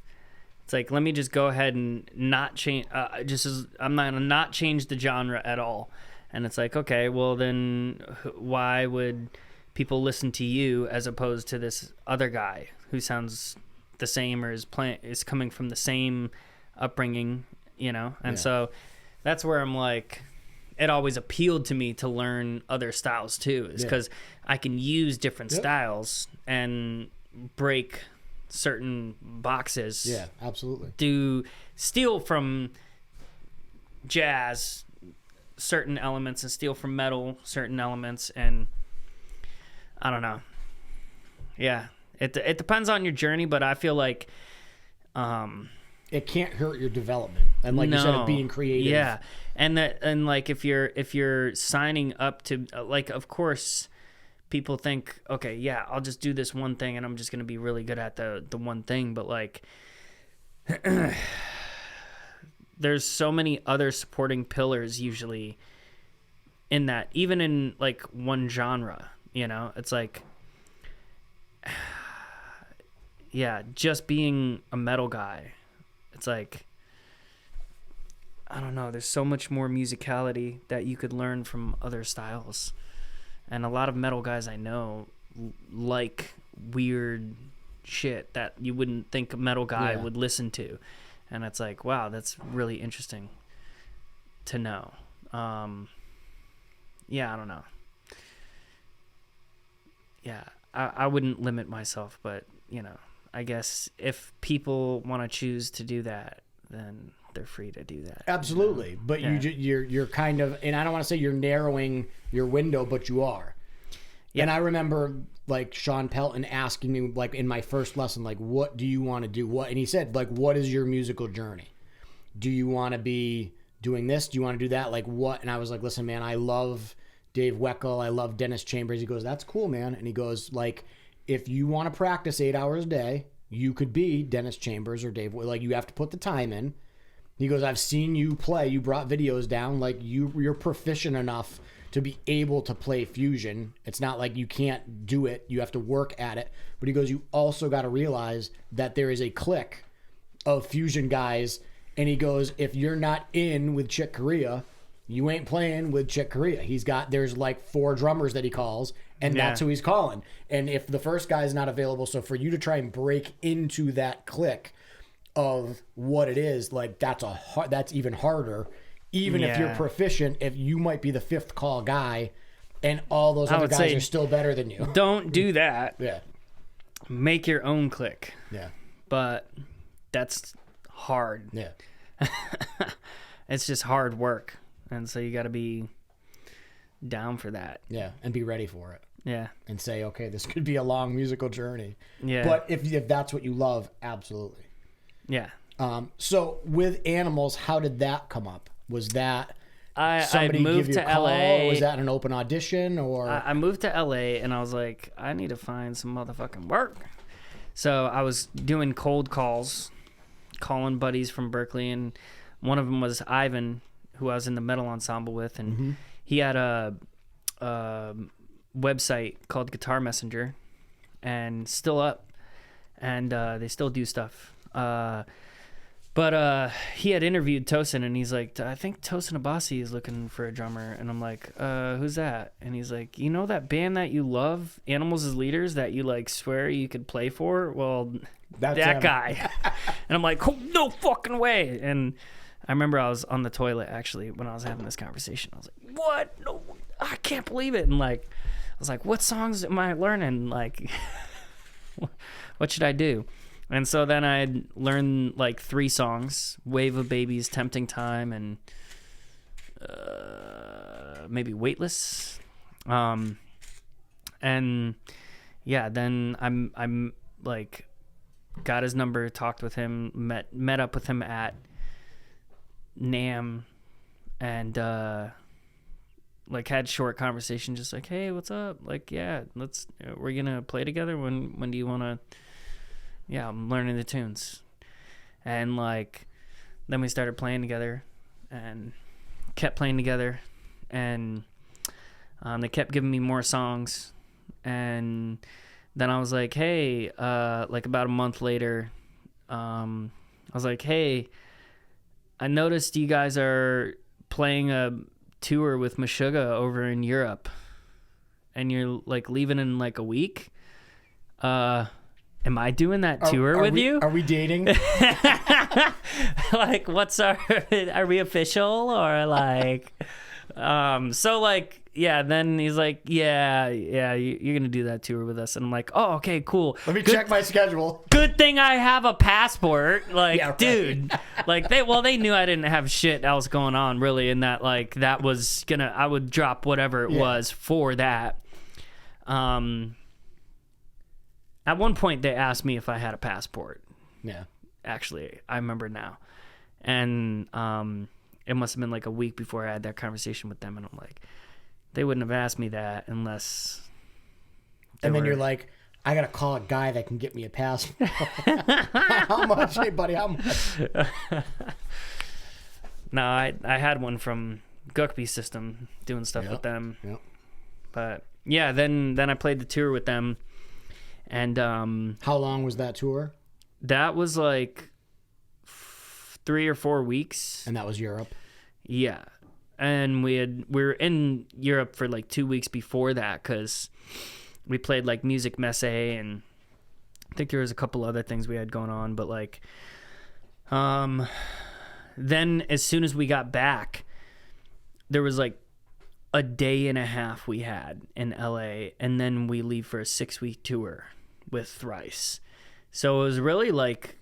It's like, let me just go ahead and not change. I'm not going to not change the genre at all. And it's like, okay, well then why would people listen to you as opposed to this other guy who sounds the same or is coming from the same upbringing, And so that's where I'm like, it always appealed to me to learn other styles too, is because I can use different styles and break certain boxes. Yeah, absolutely. To steal from jazz certain elements and steal from metal certain elements, and I don't know. Yeah, it depends on your journey, but I feel like it can't hurt your development, and like you said, of being creative. Yeah, and like if you're signing up to like, of course people think, okay, yeah, I'll just do this one thing and I'm just gonna be really good at the one thing, but like there's so many other supporting pillars usually in that, even in like one genre, it's like, yeah, just being a metal guy, it's like, I don't know, there's so much more musicality that you could learn from other styles. And a lot of metal guys I know like weird shit that you wouldn't think a metal guy would listen to. And it's like, wow, that's really interesting to know. Yeah, I don't know. Yeah, I wouldn't limit myself, but, I guess if people want to choose to do that, then they're free to do that. Absolutely. But you're kind of, and I don't want to say you're narrowing your window, but you are. Yeah. And I remember like Sean Pelton asking me like in my first lesson, like, what do you want to do? And he said, like, what is your musical journey? Do you want to be doing this? Do you want to do that? Like what? And I was like, listen, man, I love Dave Weckl. I love Dennis Chambers. He goes, that's cool, man. And he goes, like, if you want to practice 8 hours a day, you could be Dennis Chambers or Dave. Like, you have to put the time in. He goes, I've seen you play. You brought videos down. Like, you're proficient enough to be able to play fusion. It's not like you can't do it. You have to work at it. But he goes, you also got to realize that there is a clique of fusion guys. And he goes, if you're not in with Chick Corea, you ain't playing with Chick Corea. There's like 4 drummers that he calls, and that's who he's calling. And if the first guy is not available, so for you to try and break into that clique of what it is, like that's even harder. Even if you're proficient, if you might be the 5th call guy, and all those other guys are still better than you. Don't do that. Yeah. Make your own clique. Yeah. But that's hard. Yeah. It's just hard work. And so you got to be down for that. Yeah, and be ready for it. Yeah. And say, okay, this could be a long musical journey. Yeah. But if that's what you love, absolutely. Yeah. So with animals, how did that come up? Was that somebody moved to LA? Or was that an open audition? Or I moved to LA and I was like, I need to find some motherfucking work. So I was doing cold calls, calling buddies from Berkeley, and one of them was Ivan, who I was in the metal ensemble with, and he had a website called Guitar Messenger, and still up, and they still do stuff. But he had interviewed Tosin, and he's like, I think Tosin Abasi is looking for a drummer. And I'm like, who's that? And he's like, you know that band that you love, Animals as Leaders, that you like swear you could play for? Well, That's that him. guy. And I'm like, oh, no fucking way. And I remember I was on the toilet, actually, when I was having this conversation. I was like, what? No, I can't believe it. And like, I was like, what songs am I learning? Like, what should I do? And so then I learned like 3 songs: Wave of Babies, Tempting Time, and maybe Weightless. And yeah, then I'm like got his number, talked with him, met up with him at NAMM, and like had short conversation, just like, hey, what's up? Like, yeah, we're gonna play together. When do you wanna? Yeah, I'm learning the tunes. And like then we started playing together and kept playing together, and they kept giving me more songs. And then I was like, hey, like about a month later, I was like, hey, I noticed you guys are playing a tour with Meshuggah over in Europe, and you're like leaving in like a week. Am I doing that tour with you? Are we dating? Like, are we official or like, so like, yeah, then he's like, yeah, you're going to do that tour with us. And I'm like, oh, okay, cool. Let me check my schedule. Good thing I have a passport. Like, Yeah, right. dude, like they knew I didn't have shit else going on really. And that like, that was I would drop whatever it was for that. At one point, they asked me if I had a passport. Yeah. Actually, I remember now. And it must have been like a week before I had that conversation with them. And I'm like, they wouldn't have asked me that unless... And then you're like, I got to call a guy that can get me a passport. How much? Hey, buddy, how much? No, I had one from Gukby System doing stuff with them. Yep. But yeah, then I played the tour with them. And how long was that tour? That was like 3 or 4 weeks. And that was Europe? Yeah. And we were in Europe for like 2 weeks before that, because we played like Music Messe, and I think there was a couple other things we had going on. But like, then as soon as we got back, there was like a day and a half we had in LA, and then we leave for a 6-week tour with Thrice. So it was really like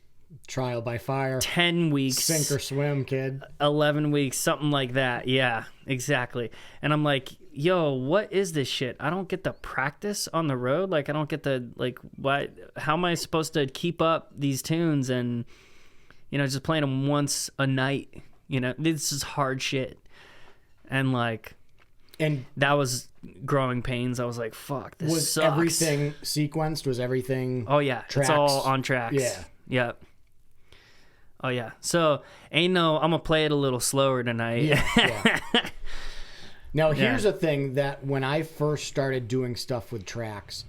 trial by fire, 10 weeks, sink or swim, kid. 11 weeks, something like that. Yeah, exactly. And I'm like, yo, what is this shit? I don't get the practice on the road. Like, I don't get the, like, what, how am I supposed to keep up these tunes and, you know, just playing them once a night? You know, this is hard shit. And like, and that was growing pains. I was like, fuck, this was sucks. everything sequenced? Was everything Oh yeah, tracks? It's all on tracks. Yeah. Yep. Oh yeah. So I'm gonna play it a little slower tonight. Yeah. Now here's a thing that when I first started doing stuff with tracks,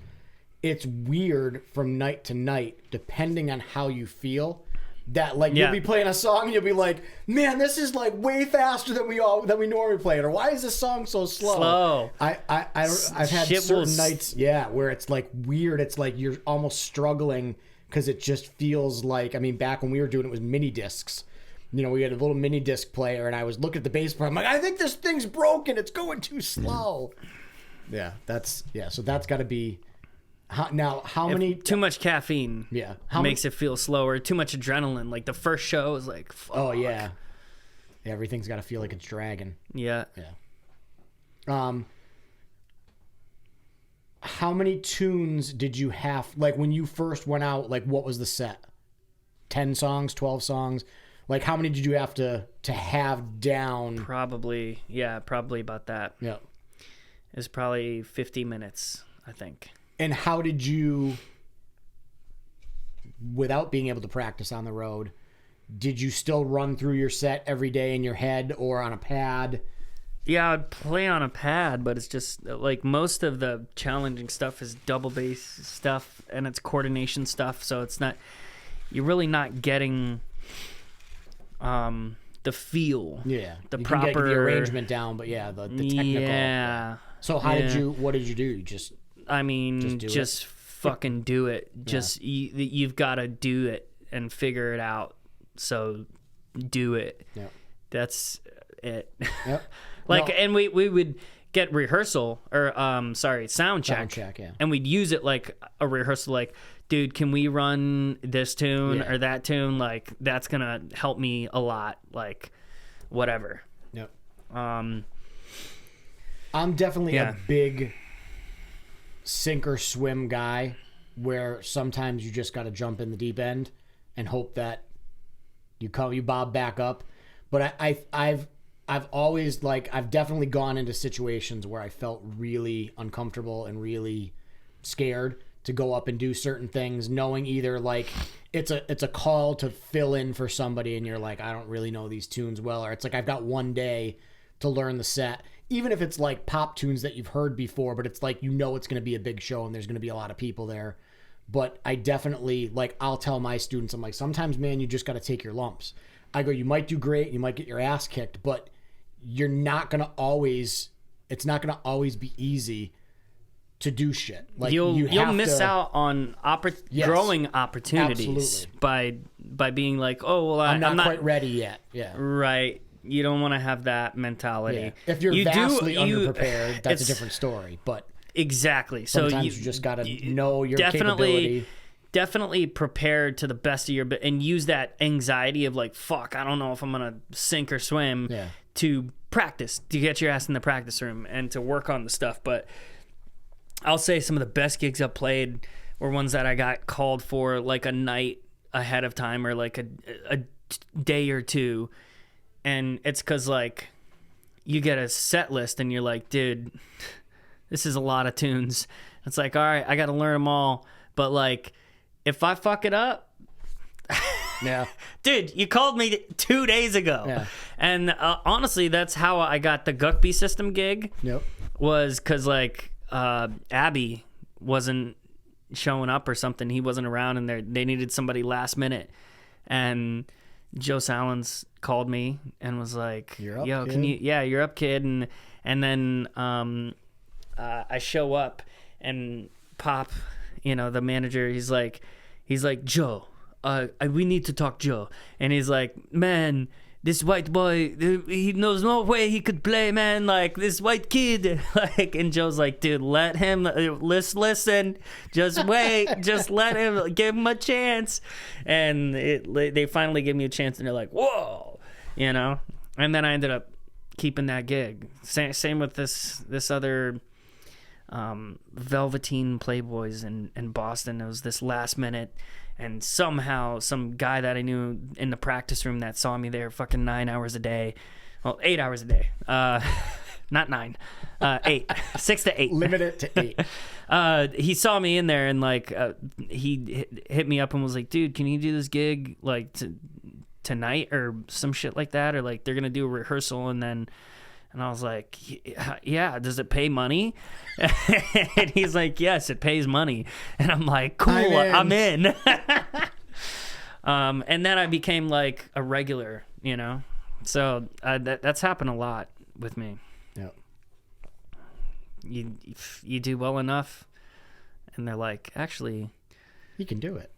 it's weird from night to night depending on how you feel. That like you'll be playing a song and you'll be like, man, this is like way faster than we normally play it, or why is this song so slow? I've had certain nights, where it's like weird. It's like you're almost struggling because it just feels like, I mean, back when we were doing it was mini discs. You know, we had a little mini disc player, and I was looking at the bass player. I'm like, I think this thing's broken. It's going too slow. So that's got to be. How many? Too much caffeine. Yeah. Makes it feel slower. Too much adrenaline. Like the first show is like, fuck. Oh yeah. Everything's got to feel like it's dragging. Yeah. Yeah. How many tunes did you have? Like when you first went out, like what was the set? 10 songs, 12 songs? Like how many did you have to have down? Probably about that. Yeah. It's probably 50 minutes, I think. And how did you, without being able to practice on the road, did you still run through your set every day in your head or on a pad? Yeah, I'd play on a pad, but it's just like most of the challenging stuff is double bass stuff and it's coordination stuff. So it's not, you're really not getting the feel. Yeah. The you proper can get the arrangement down, but yeah, the technical. Yeah. So what did you do? You just fucking do it. Just you've got to do it and figure it out. So do it. Yep. That's it. Yep. And we would get rehearsal or sound check. Yeah. And we'd use it like a rehearsal, like, dude, can we run this tune or that tune? Like, that's gonna help me a lot. Like, whatever. Yep. I'm definitely a big sink or swim guy, where sometimes you just got to jump in the deep end and hope that you bob back up. But I've always, like, I've definitely gone into situations where I felt really uncomfortable and really scared to go up and do certain things, knowing either like it's a call to fill in for somebody and you're like, I don't really know these tunes well, or it's like I've got one day to learn the set, even if it's like pop tunes that you've heard before, but it's like, you know, it's going to be a big show and there's going to be a lot of people there. But I definitely, like, I'll tell my students, I'm like, sometimes, man, you just got to take your lumps. I go, you might do great, you might get your ass kicked, but you're not going to always, it's not going to always be easy to do shit. Like, you'll miss out on growing opportunities by being like, oh, well, I'm not quite ready yet. Yeah. Right. You don't want to have that mentality. Yeah. If you're vastly underprepared, that's a different story. But exactly. Sometimes you just got to know your capability. Definitely prepare to the best of your and use that anxiety of like, fuck, I don't know if I'm gonna sink or swim to practice, to get your ass in the practice room and to work on the stuff. But I'll say some of the best gigs I've played were ones that I got called for like a night ahead of time or like a day or two. And it's because, like, you get a set list and you're like, dude, this is a lot of tunes. It's like, all right, I got to learn them all. But, like, if I fuck it up, dude, you called me 2 days ago. Yeah. And honestly, that's how I got the Guckby System gig. Yep. Was because, like, Abby wasn't showing up or something. He wasn't around and they needed somebody last minute. And Joe Salins called me and was like, "You're up, yo, kid. can you? Yeah, you're up, kid." And then I show up and Pop, you know, the manager, he's like, Joe, we need to talk, Joe. And he's like, man, this white boy, he knows no way he could play, man. Like, this white kid, like, and Joe's like, dude, let him listen, just wait, just let him, give him a chance. And they finally give me a chance, and they're like, whoa, you know. And then I ended up keeping that gig. Same with this other Velveteen Playboys in Boston. It was this last minute. And somehow some guy that I knew in the practice room that saw me there fucking 9 hours a day. Well, 8 hours a day. Not 9. 8. 6 to 8. Limit it to 8. He saw me in there and like he hit me up and was like, dude, can you do this gig like tonight or some shit like that? Or like they're going to do a rehearsal and then... And I was like, yeah, does it pay money? And he's like, yes, it pays money. And I'm like, cool, I'm in. And then I became like a regular, you know? So that's happened a lot with me. Yep. You do well enough, and they're like, actually... You can do it.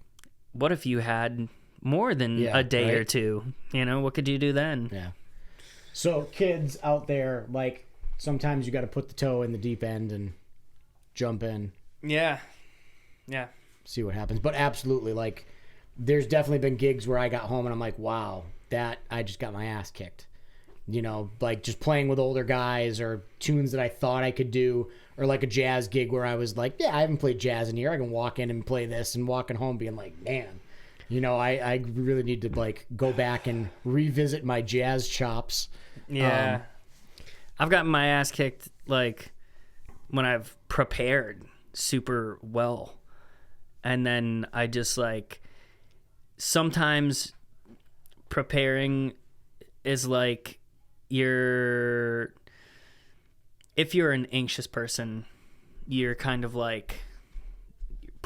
What if you had more than a day or two? You know, what could you do then? Yeah. So kids out there, like, sometimes you got to put the toe in the deep end and jump in. Yeah. Yeah. See what happens. But absolutely, like, there's definitely been gigs where I got home and I'm like, wow, I just got my ass kicked. You know, like just playing with older guys or tunes that I thought I could do, or like a jazz gig where I was like, yeah, I haven't played jazz in here. I can walk in and play this, and walking home being like, man, you know, I really need to like go back and revisit my jazz chops. Yeah. I've gotten my ass kicked like when I've prepared super well. And then I just like sometimes preparing is like if you're an anxious person, you're kind of like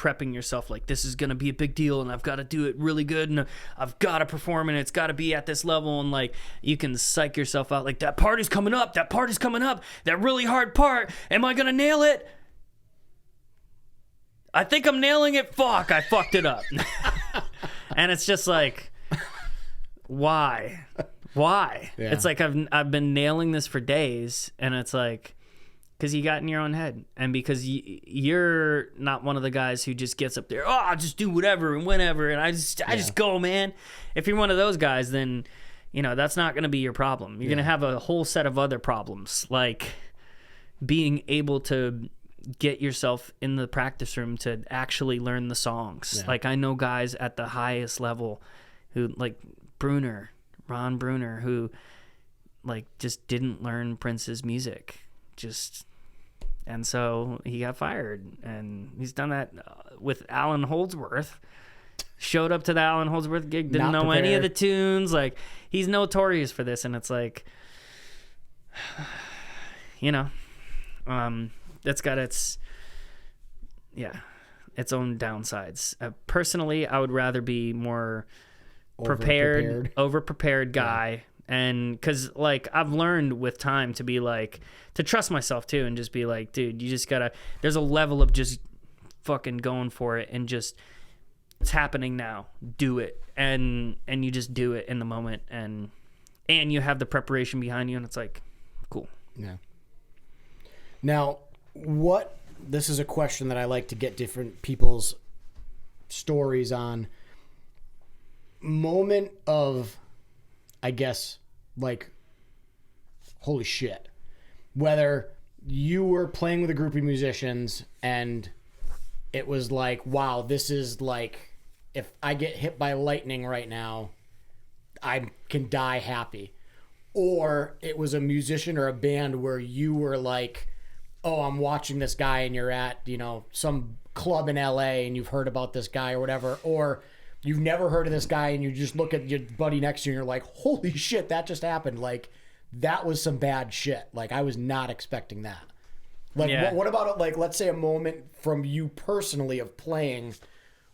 prepping yourself like this is gonna be a big deal and I've got to do it really good and I've got to perform and it's got to be at this level, and like you can psych yourself out like that part is coming up, that really hard part, am I gonna nail it? I think I'm nailing it. Fuck, I fucked it up. And it's just like, why? Yeah. It's like I've been nailing this for days, and it's like, because you got in your own head, and because you're not one of the guys who just gets up there, oh, I'll just do whatever and whenever, and I just go, man. If you're one of those guys, then that's not going to be your problem. You're going to have a whole set of other problems, like being able to get yourself in the practice room to actually learn the songs. Yeah. Like I know guys at the highest level who, like Ron Bruner, who like just didn't learn Prince's music, and so he got fired. And he's done that with Alan Holdsworth. Showed up to the Alan Holdsworth gig, didn't know any of the tunes. Like he's notorious for this, and it's like, that's got its own downsides. Personally, I would rather be more over-prepared guy. And because like I've learned with time to be like, to trust myself too, and just be like, dude, you just gotta, there's a level of just fucking going for it, and just, it's happening now, do it. And you just do it in the moment, and you have the preparation behind you, and it's like, cool. Yeah. Now, this is a question that I like to get different people's stories on. Moment of, I guess, like, holy shit. Whether you were playing with a group of musicians and it was like, wow, this is like, if I get hit by lightning right now, I can die happy. Or it was a musician or a band where you were like, oh, I'm watching this guy, and you're at, some club in LA and you've heard about this guy or whatever, or you've never heard of this guy and you just look at your buddy next to you and you're like, holy shit, that just happened. Like, that was some bad shit. Like, I was not expecting that. Like, what about, like, let's say a moment from you personally of playing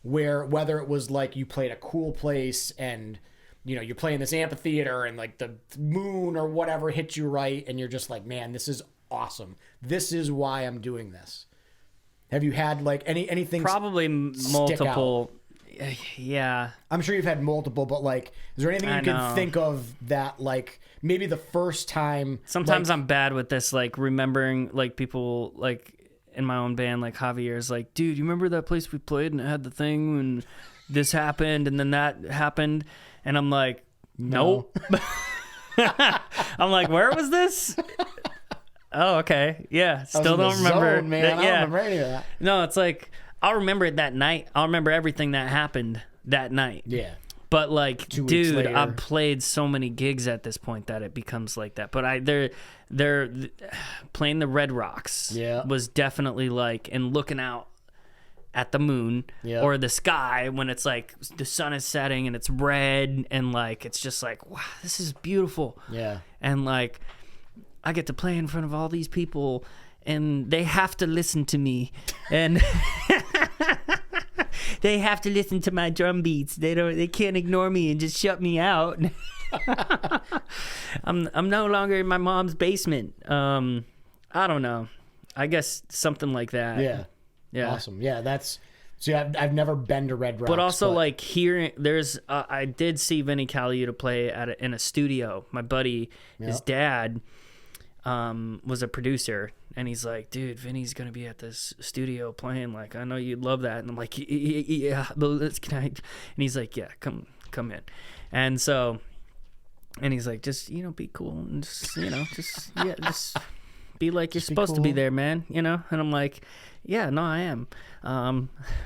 where, whether it was like you played a cool place and, you're playing this amphitheater and like the moon or whatever hit you right, and you're just like, man, this is awesome. This is why I'm doing this. Have you had like anything? Probably multiple. Yeah. I'm sure you've had multiple, but like, is there anything you can think of that, like, maybe the first time? Sometimes I'm bad with this, like remembering, like people like in my own band, like Javier's like, dude, you remember that place we played and it had the thing and this happened and then that happened, and I'm like, nope. I'm like, where was this? Oh, okay. Yeah. Still don't remember. Zone, man. I don't remember any of that. No, it's like, I'll remember it that night. I'll remember everything that happened that night. Yeah. But like, 2 weeks later, I've played so many gigs at this point that it becomes like that. But they're playing the Red Rocks was definitely like, and looking out at the moon or the sky when it's like the sun is setting and it's red, and like it's just like, wow, this is beautiful. Yeah. And like, I get to play in front of all these people, and they have to listen to me, and they have to listen to my drum beats. They can't ignore me and just shut me out. I'm no longer in my mom's basement. I don't know. I guess something like that. Yeah. Awesome. Yeah, that's. See, I've never been to Red Rocks, but also like hearing, there's I did see Vinny Caliuta play in a studio. My buddy, his dad, was a producer, and he's like, dude, Vinny's gonna be at this studio playing, like, I know you'd love that. And I'm like, yeah, but let's and he's like, yeah, come in. And so, and he's like, just be cool, and just be like you're supposed to be there, man, and I'm like, yeah, no, I am,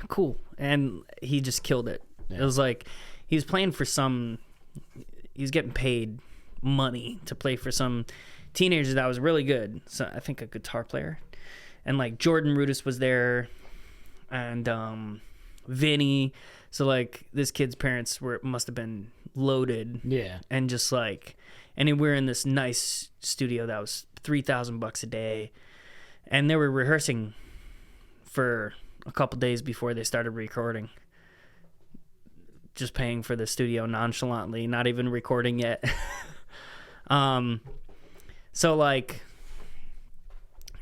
cool. And he just killed it. It was like he was playing for he was getting paid money to play for some teenager that was really good. So I think a guitar player, and like Jordan Rudess was there, and Vinny. So like this kid's parents must have been loaded. Yeah. And just like, and we were in this nice studio that was $3,000 a day, and they were rehearsing for a couple days before they started recording. Just paying for the studio nonchalantly, not even recording yet. So like,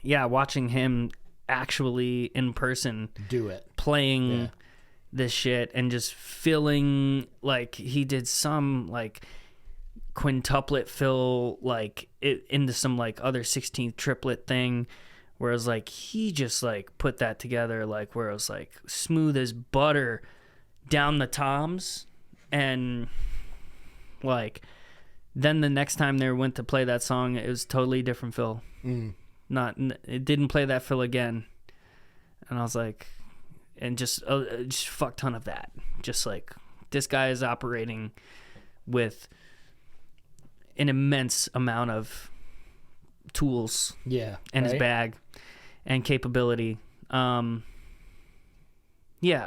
yeah, watching him actually in person do it, playing this shit and just feeling like he did some like quintuplet fill like it into some like other 16th triplet thing, whereas like he just like put that together like where it was like smooth as butter down the toms. And like then the next time they went to play that song, it was totally different fill. It didn't play that fill again. And I was like, and just fuck ton of that. Just like, this guy is operating with an immense amount of tools in his bag and capability. Yeah,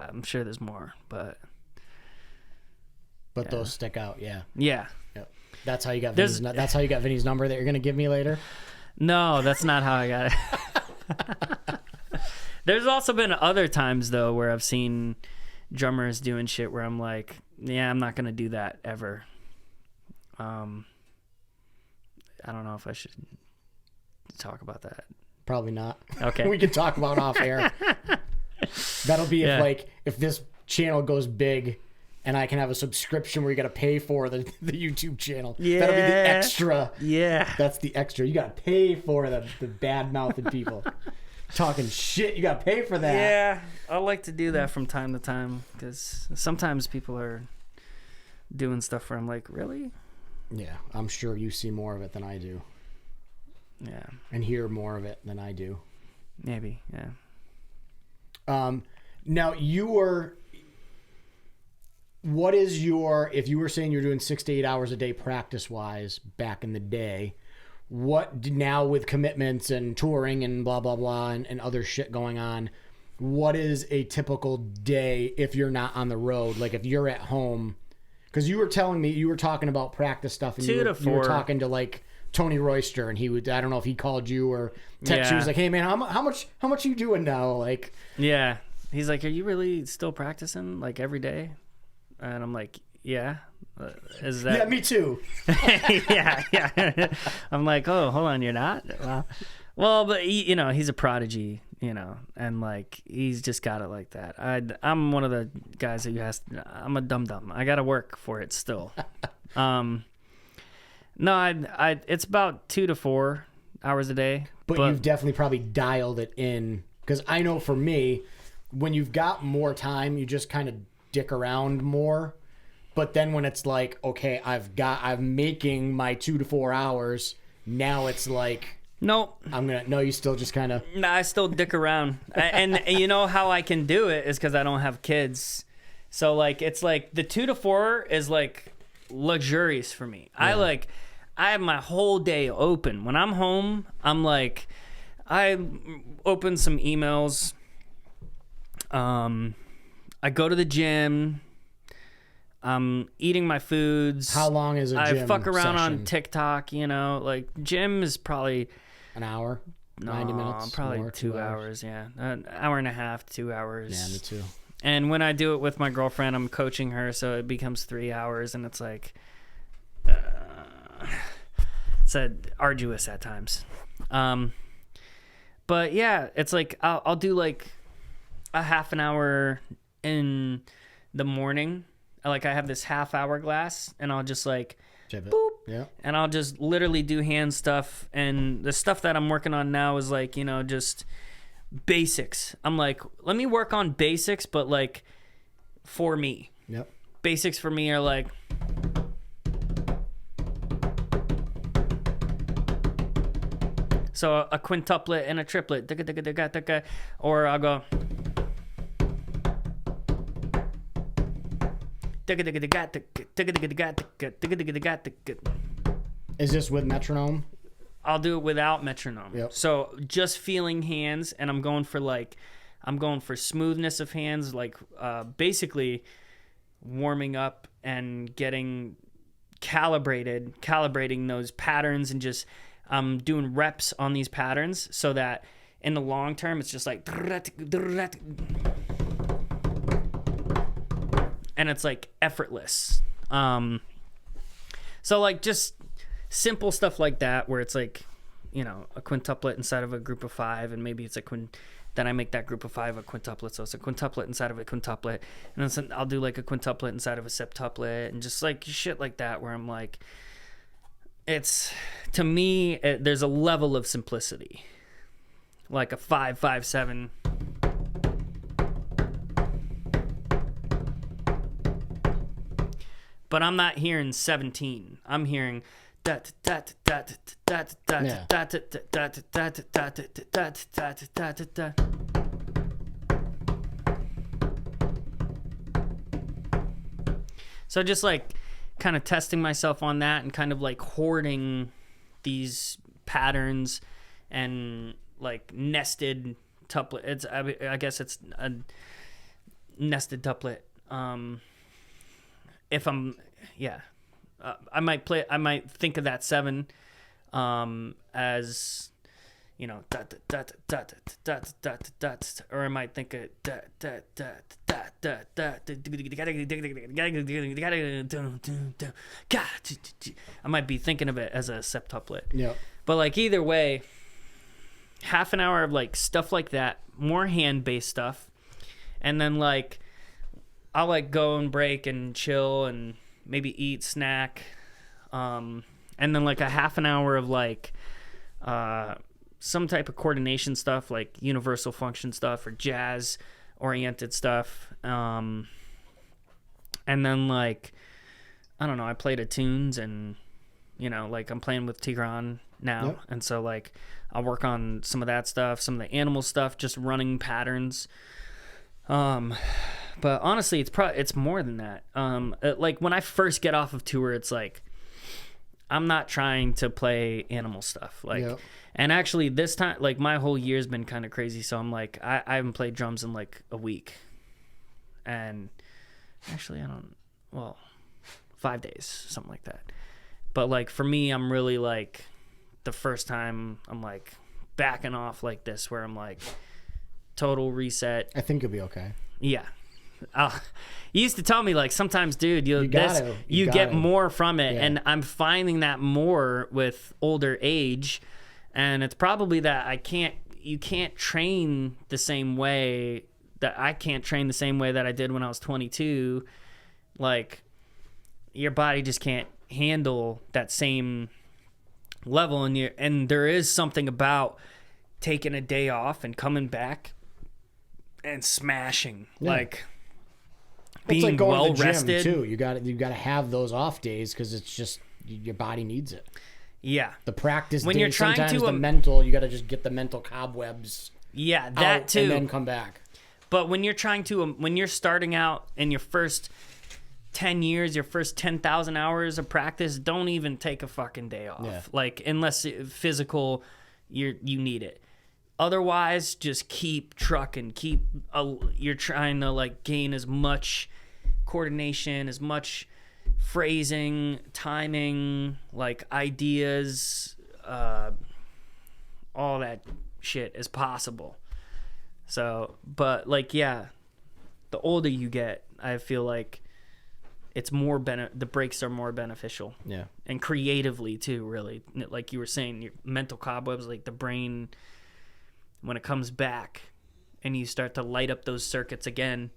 I'm sure there's more, but those stick out. Yeah. Yep. That's how you got Vinny's, that's how you got Vinny's number that you're gonna give me later. No, that's not how I got it. There's also been other times though where I've seen drummers doing shit where I'm like, yeah, I'm not gonna do that ever. I don't know if I should talk about that. Probably not. Okay. We can talk about off air. That'll be if this channel goes big and I can have a subscription where you got to pay for the YouTube channel. Yeah. That'll be the extra. Yeah. That's the extra. You got to pay for the bad-mouthed people. Talking shit, you got to pay for that. Yeah. I like to do that from time to time because sometimes people are doing stuff where I'm like, really? Yeah, I'm sure you see more of it than I do. Yeah. And hear more of it than I do. Maybe, yeah. Now, what is if you were saying you're doing 6 to 8 hours a day practice-wise back in the day, what now with commitments and touring and blah, blah, blah, and other shit going on, what is a typical day if you're not on the road? Like if you're at home, because you were telling me, you were talking about practice stuff and you were talking to like Tony Royster and he would, I don't know if he called you or text you. He was like, hey man, how much are you doing now? Like, yeah. He's like, are you really still practicing like every day? And I'm like, yeah. Is that? Yeah, me too. yeah. I'm like, oh, hold on, you're not? Well, but he's a prodigy, and like he's just got it like that. I'm one of the guys that I'm a dum-dum. I got to work for it still. No, it's about 2 to 4 hours a day. But you've definitely probably dialed it in, because I know for me, when you've got more time, you just kind of dick around more. But then when it's like, okay, I'm making my 2 to 4 hours, now it's like, nope. You still just kind of. Nah, I still dick around. And you know how I can do it is because I don't have kids. So like, it's like the 2 to 4 is like luxurious for me. Yeah. I have my whole day open. When I'm home, I'm like, I open some emails. I go to the gym. I'm eating my foods. How long is a gym I fuck around session? on TikTok, like gym is probably an hour, 90 minutes, probably more, 2 hours. Yeah, an hour and a half, 2 hours. Yeah, me too. And when I do it with my girlfriend, I'm coaching her, so it becomes 3 hours, and it's like, it's arduous at times. But yeah, it's like I'll do like a half an hour in the morning. Like I have this half-hour glass, and I'll just like, boop, and I'll just literally do hand stuff. And the stuff that I'm working on now is like, just basics. I'm like, let me work on basics, but like for me. Yep. Basics for me are like, so a quintuplet and a triplet, or I'll go. Is this with metronome? I'll do it without metronome. Yep. So just feeling hands, and I'm going for smoothness of hands, like basically warming up and getting calibrating those patterns, and just doing reps on these patterns so that in the long term, it's just like, and it's like effortless. So like just simple stuff like that, where it's like, you know, a quintuplet inside of a group of 5, and maybe it's then I make that group of 5 a quintuplet, so it's a quintuplet inside of a quintuplet, and then I'll do like a quintuplet inside of a septuplet, and just like shit like that, where I'm like, it's, to me, there's a level of simplicity, like a 5, 5, 7. But I'm not hearing 17. I'm hearing so just like kind of testing myself on that, and kind of like hoarding these patterns and like nested tuplet. I guess it's a nested tuplet. If I'm, yeah, I might think of that 7 as, you know, or I might think of I might be thinking of it as a septuplet. Yeah. But like either way, half an hour of like stuff like that, more hand-based stuff, and then like I'll like go and break and chill and maybe eat, snack, and then like a half an hour of like some type of coordination stuff, like universal function stuff or jazz oriented stuff, and then like, I don't know, I play to tunes, and you know, like I'm playing with Tigran now. Yep. And so like I'll work on some of that stuff, some of the animal stuff, just running patterns. But honestly, it's more than that. Like when I first get off of tour, it's like I'm not trying to play animal stuff. Like, Yep. And actually this time, like my whole year's been kind of crazy. So I'm like, I haven't played drums in like a week, and actually 5 days, something like that. But like for me, I'm really like the first time I'm like backing off like this, where I'm like total reset. I think you'll be okay. Yeah. You used to tell me like sometimes, dude, you gotta. get more from it, Yeah. and I'm finding that more with older age, and it's probably that you can't train the same way that I can't train the same way that I did when I was 22. Like your body just can't handle that same level, and there is something about taking a day off and coming back and smashing. Yeah. Like It's being like going well to the gym rested too. You got to have those off days, because it's just your body needs it. Yeah. The practice When days, you're trying sometimes to, the mental, you got to just get the mental cobwebs Yeah, that out too. and then come back. But when you're trying to, when you're starting out in your first 10 years, your first 10,000 hours of practice, don't even take a fucking day off. Yeah. Like, unless physical, you need it. Otherwise, just keep trucking. You're trying to like gain as much coordination, as much phrasing, timing, like ideas, all that shit as possible. So, but like, yeah, the older you get, I feel like it's more the breaks are more beneficial. Yeah. And creatively too, really. Like you were saying, your mental cobwebs, like the brain, when it comes back and you start to light up those circuits again,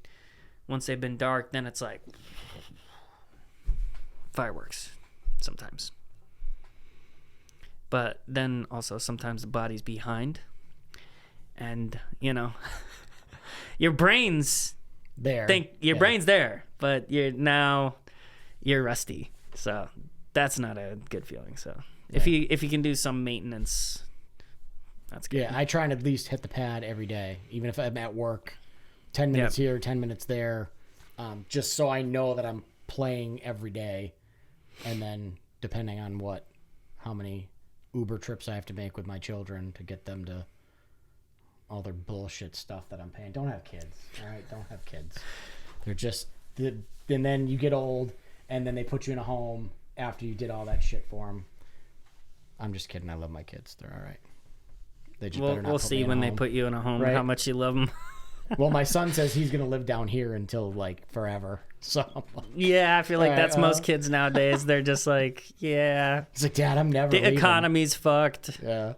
once they've been dark, then it's like fireworks sometimes. But then also sometimes the body's behind, and you know, your brain's There. brain's there, but you're rusty. So that's not a good feeling. So if you can do some maintenance, that's good. Yeah, I try and at least hit the pad every day, even if I'm at work. 10 minutes here, 10 minutes there, just so I know that I'm playing every day. And then depending on how many Uber trips I have to make with my children to get them to all their bullshit stuff that I'm paying. Don't have kids, all right? Don't have kids. They're just, and then you get old, and then they put you in a home after you did all that shit for them. I'm just kidding. I love my kids. They're all right. They just better not We'll put see me in when a they home. put you in a home Right. how much you love them. Well, my son says he's gonna live down here until like forever. So Yeah, I feel like Right, that's most kids nowadays. They're just like, yeah, he's like, Dad, I'm never the leaving. economy's fucked. Yeah.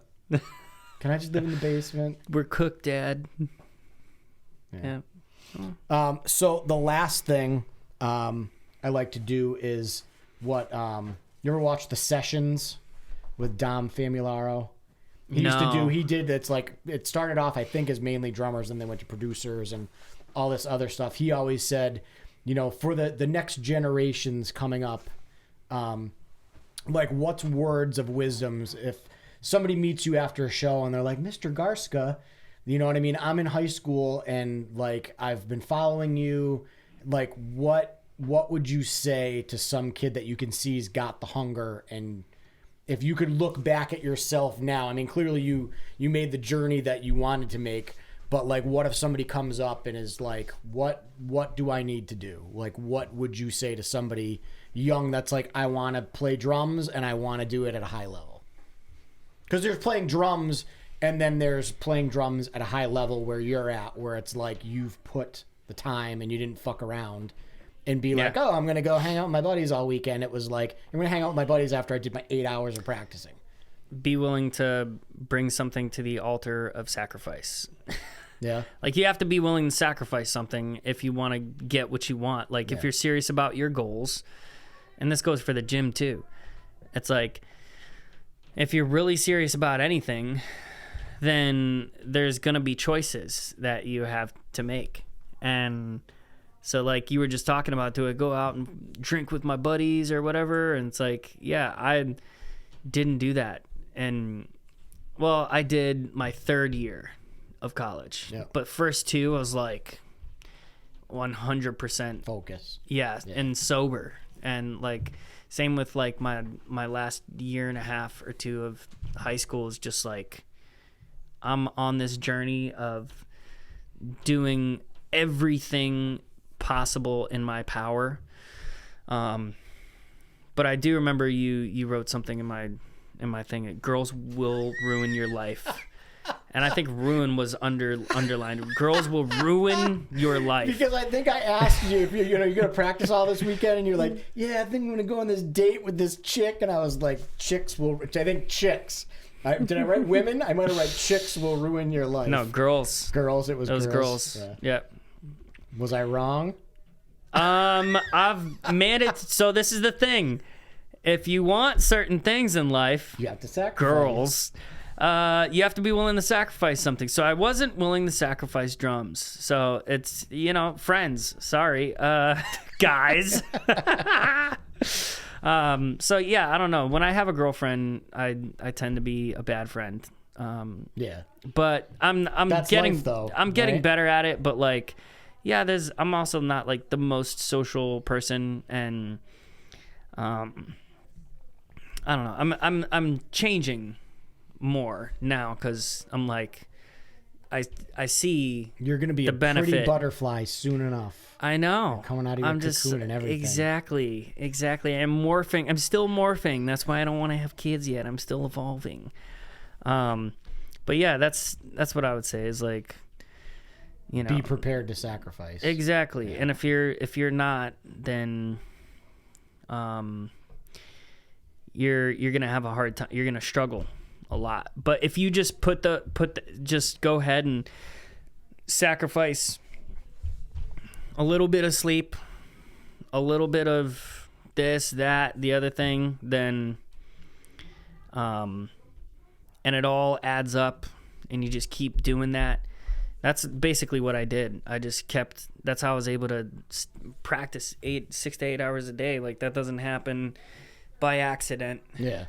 Can I just live in the basement? We're cooked, Dad. Yeah. So the last thing I like to do is what you ever watch The Sessions with Dom Famularo? He used to No. do. He did. It's like it started off, I think, as mainly drummers, and then went to producers and all this other stuff. He always said, you know, for the next generations coming up, like what's words of wisdoms if somebody meets you after a show and they're like, Mr. Garstka, you know what I mean? I'm in high school and like I've been following you. Like what would you say to some kid that you can see's got the hunger? And if you could look back at yourself now, I mean, clearly you made the journey that you wanted to make, but like, what if somebody comes up and is like, what do I need to do? Like, what would you say to somebody young that's like, I want to play drums and I want to do it at a high level? Because there's playing drums and then there's playing drums at a high level where you're at, where it's like you've put the time and you didn't fuck around and be like, oh, I'm going to go hang out with my buddies all weekend. It was like, I'm going to hang out with my buddies after I did my 8 hours of practicing. Be willing to bring something to the altar of sacrifice. Yeah. Like, you have to be willing to sacrifice something if you want to get what you want. Like, if you're serious about your goals, and this goes for the gym too, it's like, if you're really serious about anything, then there's going to be choices that you have to make. And so, like you were just talking about, do I go out and drink with my buddies or whatever? And it's like, yeah, I didn't do that. And, well, I did my third year of college. Yeah. But first two, I was like 100% Focus. yeah, and sober. And like same with like my last year and a half or two of high school is just like I'm on this journey of doing everything possible in my power. But I do remember you wrote something in my thing. Girls will ruin your life. And I think ruin was underlined. Girls will ruin your life. Because I think I asked you if you're going to practice all this weekend, and you're like, yeah, I think I'm going to go on this date with this chick. And I was like, which I think chicks. Did I write women? I might have write chicks will ruin your life. No, girls. Girls, it was girls. Girls. Yeah. Was I wrong? I've made it. So this is the thing. If you want certain things in life, You have to sacrifice. girls, you have to be willing to sacrifice something. So I wasn't willing to sacrifice drums. So it's, friends. Sorry, guys. So yeah, I don't know. When I have a girlfriend, I tend to be a bad friend. Yeah. But I'm That's getting life, though, I'm getting right? better at it. But like, yeah, I'm also not like the most social person, and I don't know. I'm changing more now because I'm like, I see You're going to be the a pretty benefit. butterfly soon enough. I know. Coming out of your cocoon and everything. Exactly. I'm morphing. I'm still morphing. That's why I don't want to have kids yet. I'm still evolving. But yeah, that's what I would say is like, Be prepared to sacrifice. Exactly. And if you're not, then you're gonna have a hard time. You're gonna struggle a lot. But if you just just go ahead and sacrifice a little bit of sleep, a little bit of this, that, the other thing, then and it all adds up, and you just keep doing that. That's basically what I did. I just kept. That's how I was able to practice 6 to 8 hours a day. Like, that doesn't happen by accident. Yeah.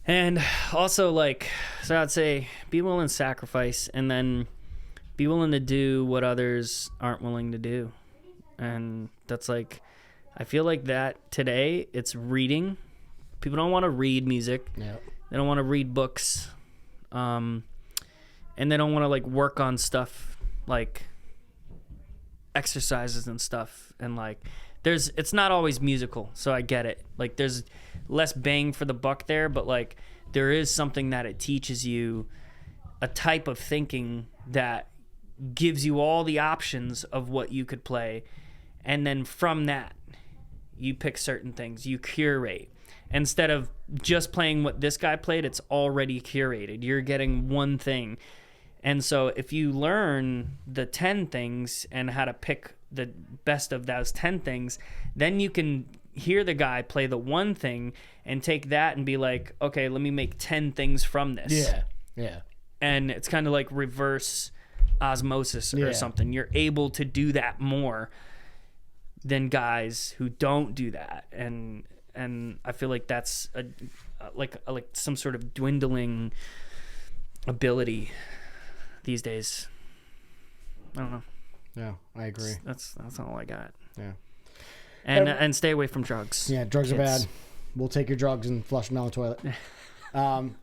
And also, like, so I'd say be willing to sacrifice, and then be willing to do what others aren't willing to do. And that's like, I feel like that today, it's reading. People don't want to read music. Yeah. They don't want to read books. And they don't want to like work on stuff like exercises and stuff. And like, it's not always musical. So I get it. Like, there's less bang for the buck there, but like there is something that it teaches you, a type of thinking that gives you all the options of what you could play. And then from that, you pick certain things, you curate. Instead of just playing what this guy played, it's already curated. You're getting one thing. And so if you learn the 10 things and how to pick the best of those 10 things, then you can hear the guy play the one thing and take that and be like, okay, let me make 10 things from this. Yeah. And it's kind of like reverse osmosis or Yeah. something. You're able to do that more than guys who don't do that. And I feel like that's like some sort of dwindling ability these days. I don't know. Yeah, I agree. That's all I got. Yeah. And stay away from drugs. Yeah, drugs are kids. bad. We'll take your drugs and flush them down the toilet.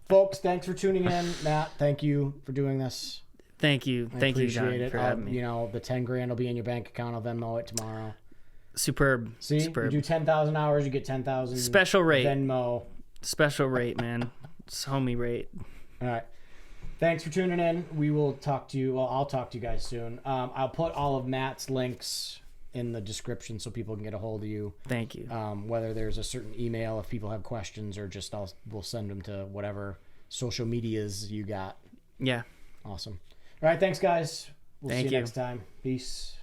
Folks, thanks for tuning in. Matt, thank you for doing this. Thank you. Thank you, John, Appreciate it. for having me. You know, the 10 grand will be in your bank account. I'll Venmo it tomorrow. Superb. See, Superb. you do 10,000 hours, you get 10,000. Special rate. Venmo. Special rate, man. It's homie rate. All right. Thanks for tuning in. We will talk to you. Well, I'll talk to you guys soon. I'll put all of Matt's links in the description so people can get a hold of you. Thank you. Whether there's a certain email if people have questions, or just we'll send them to whatever social medias you got. Yeah. Awesome. All right. Thanks, guys. We'll see Thank you you. next time. Peace.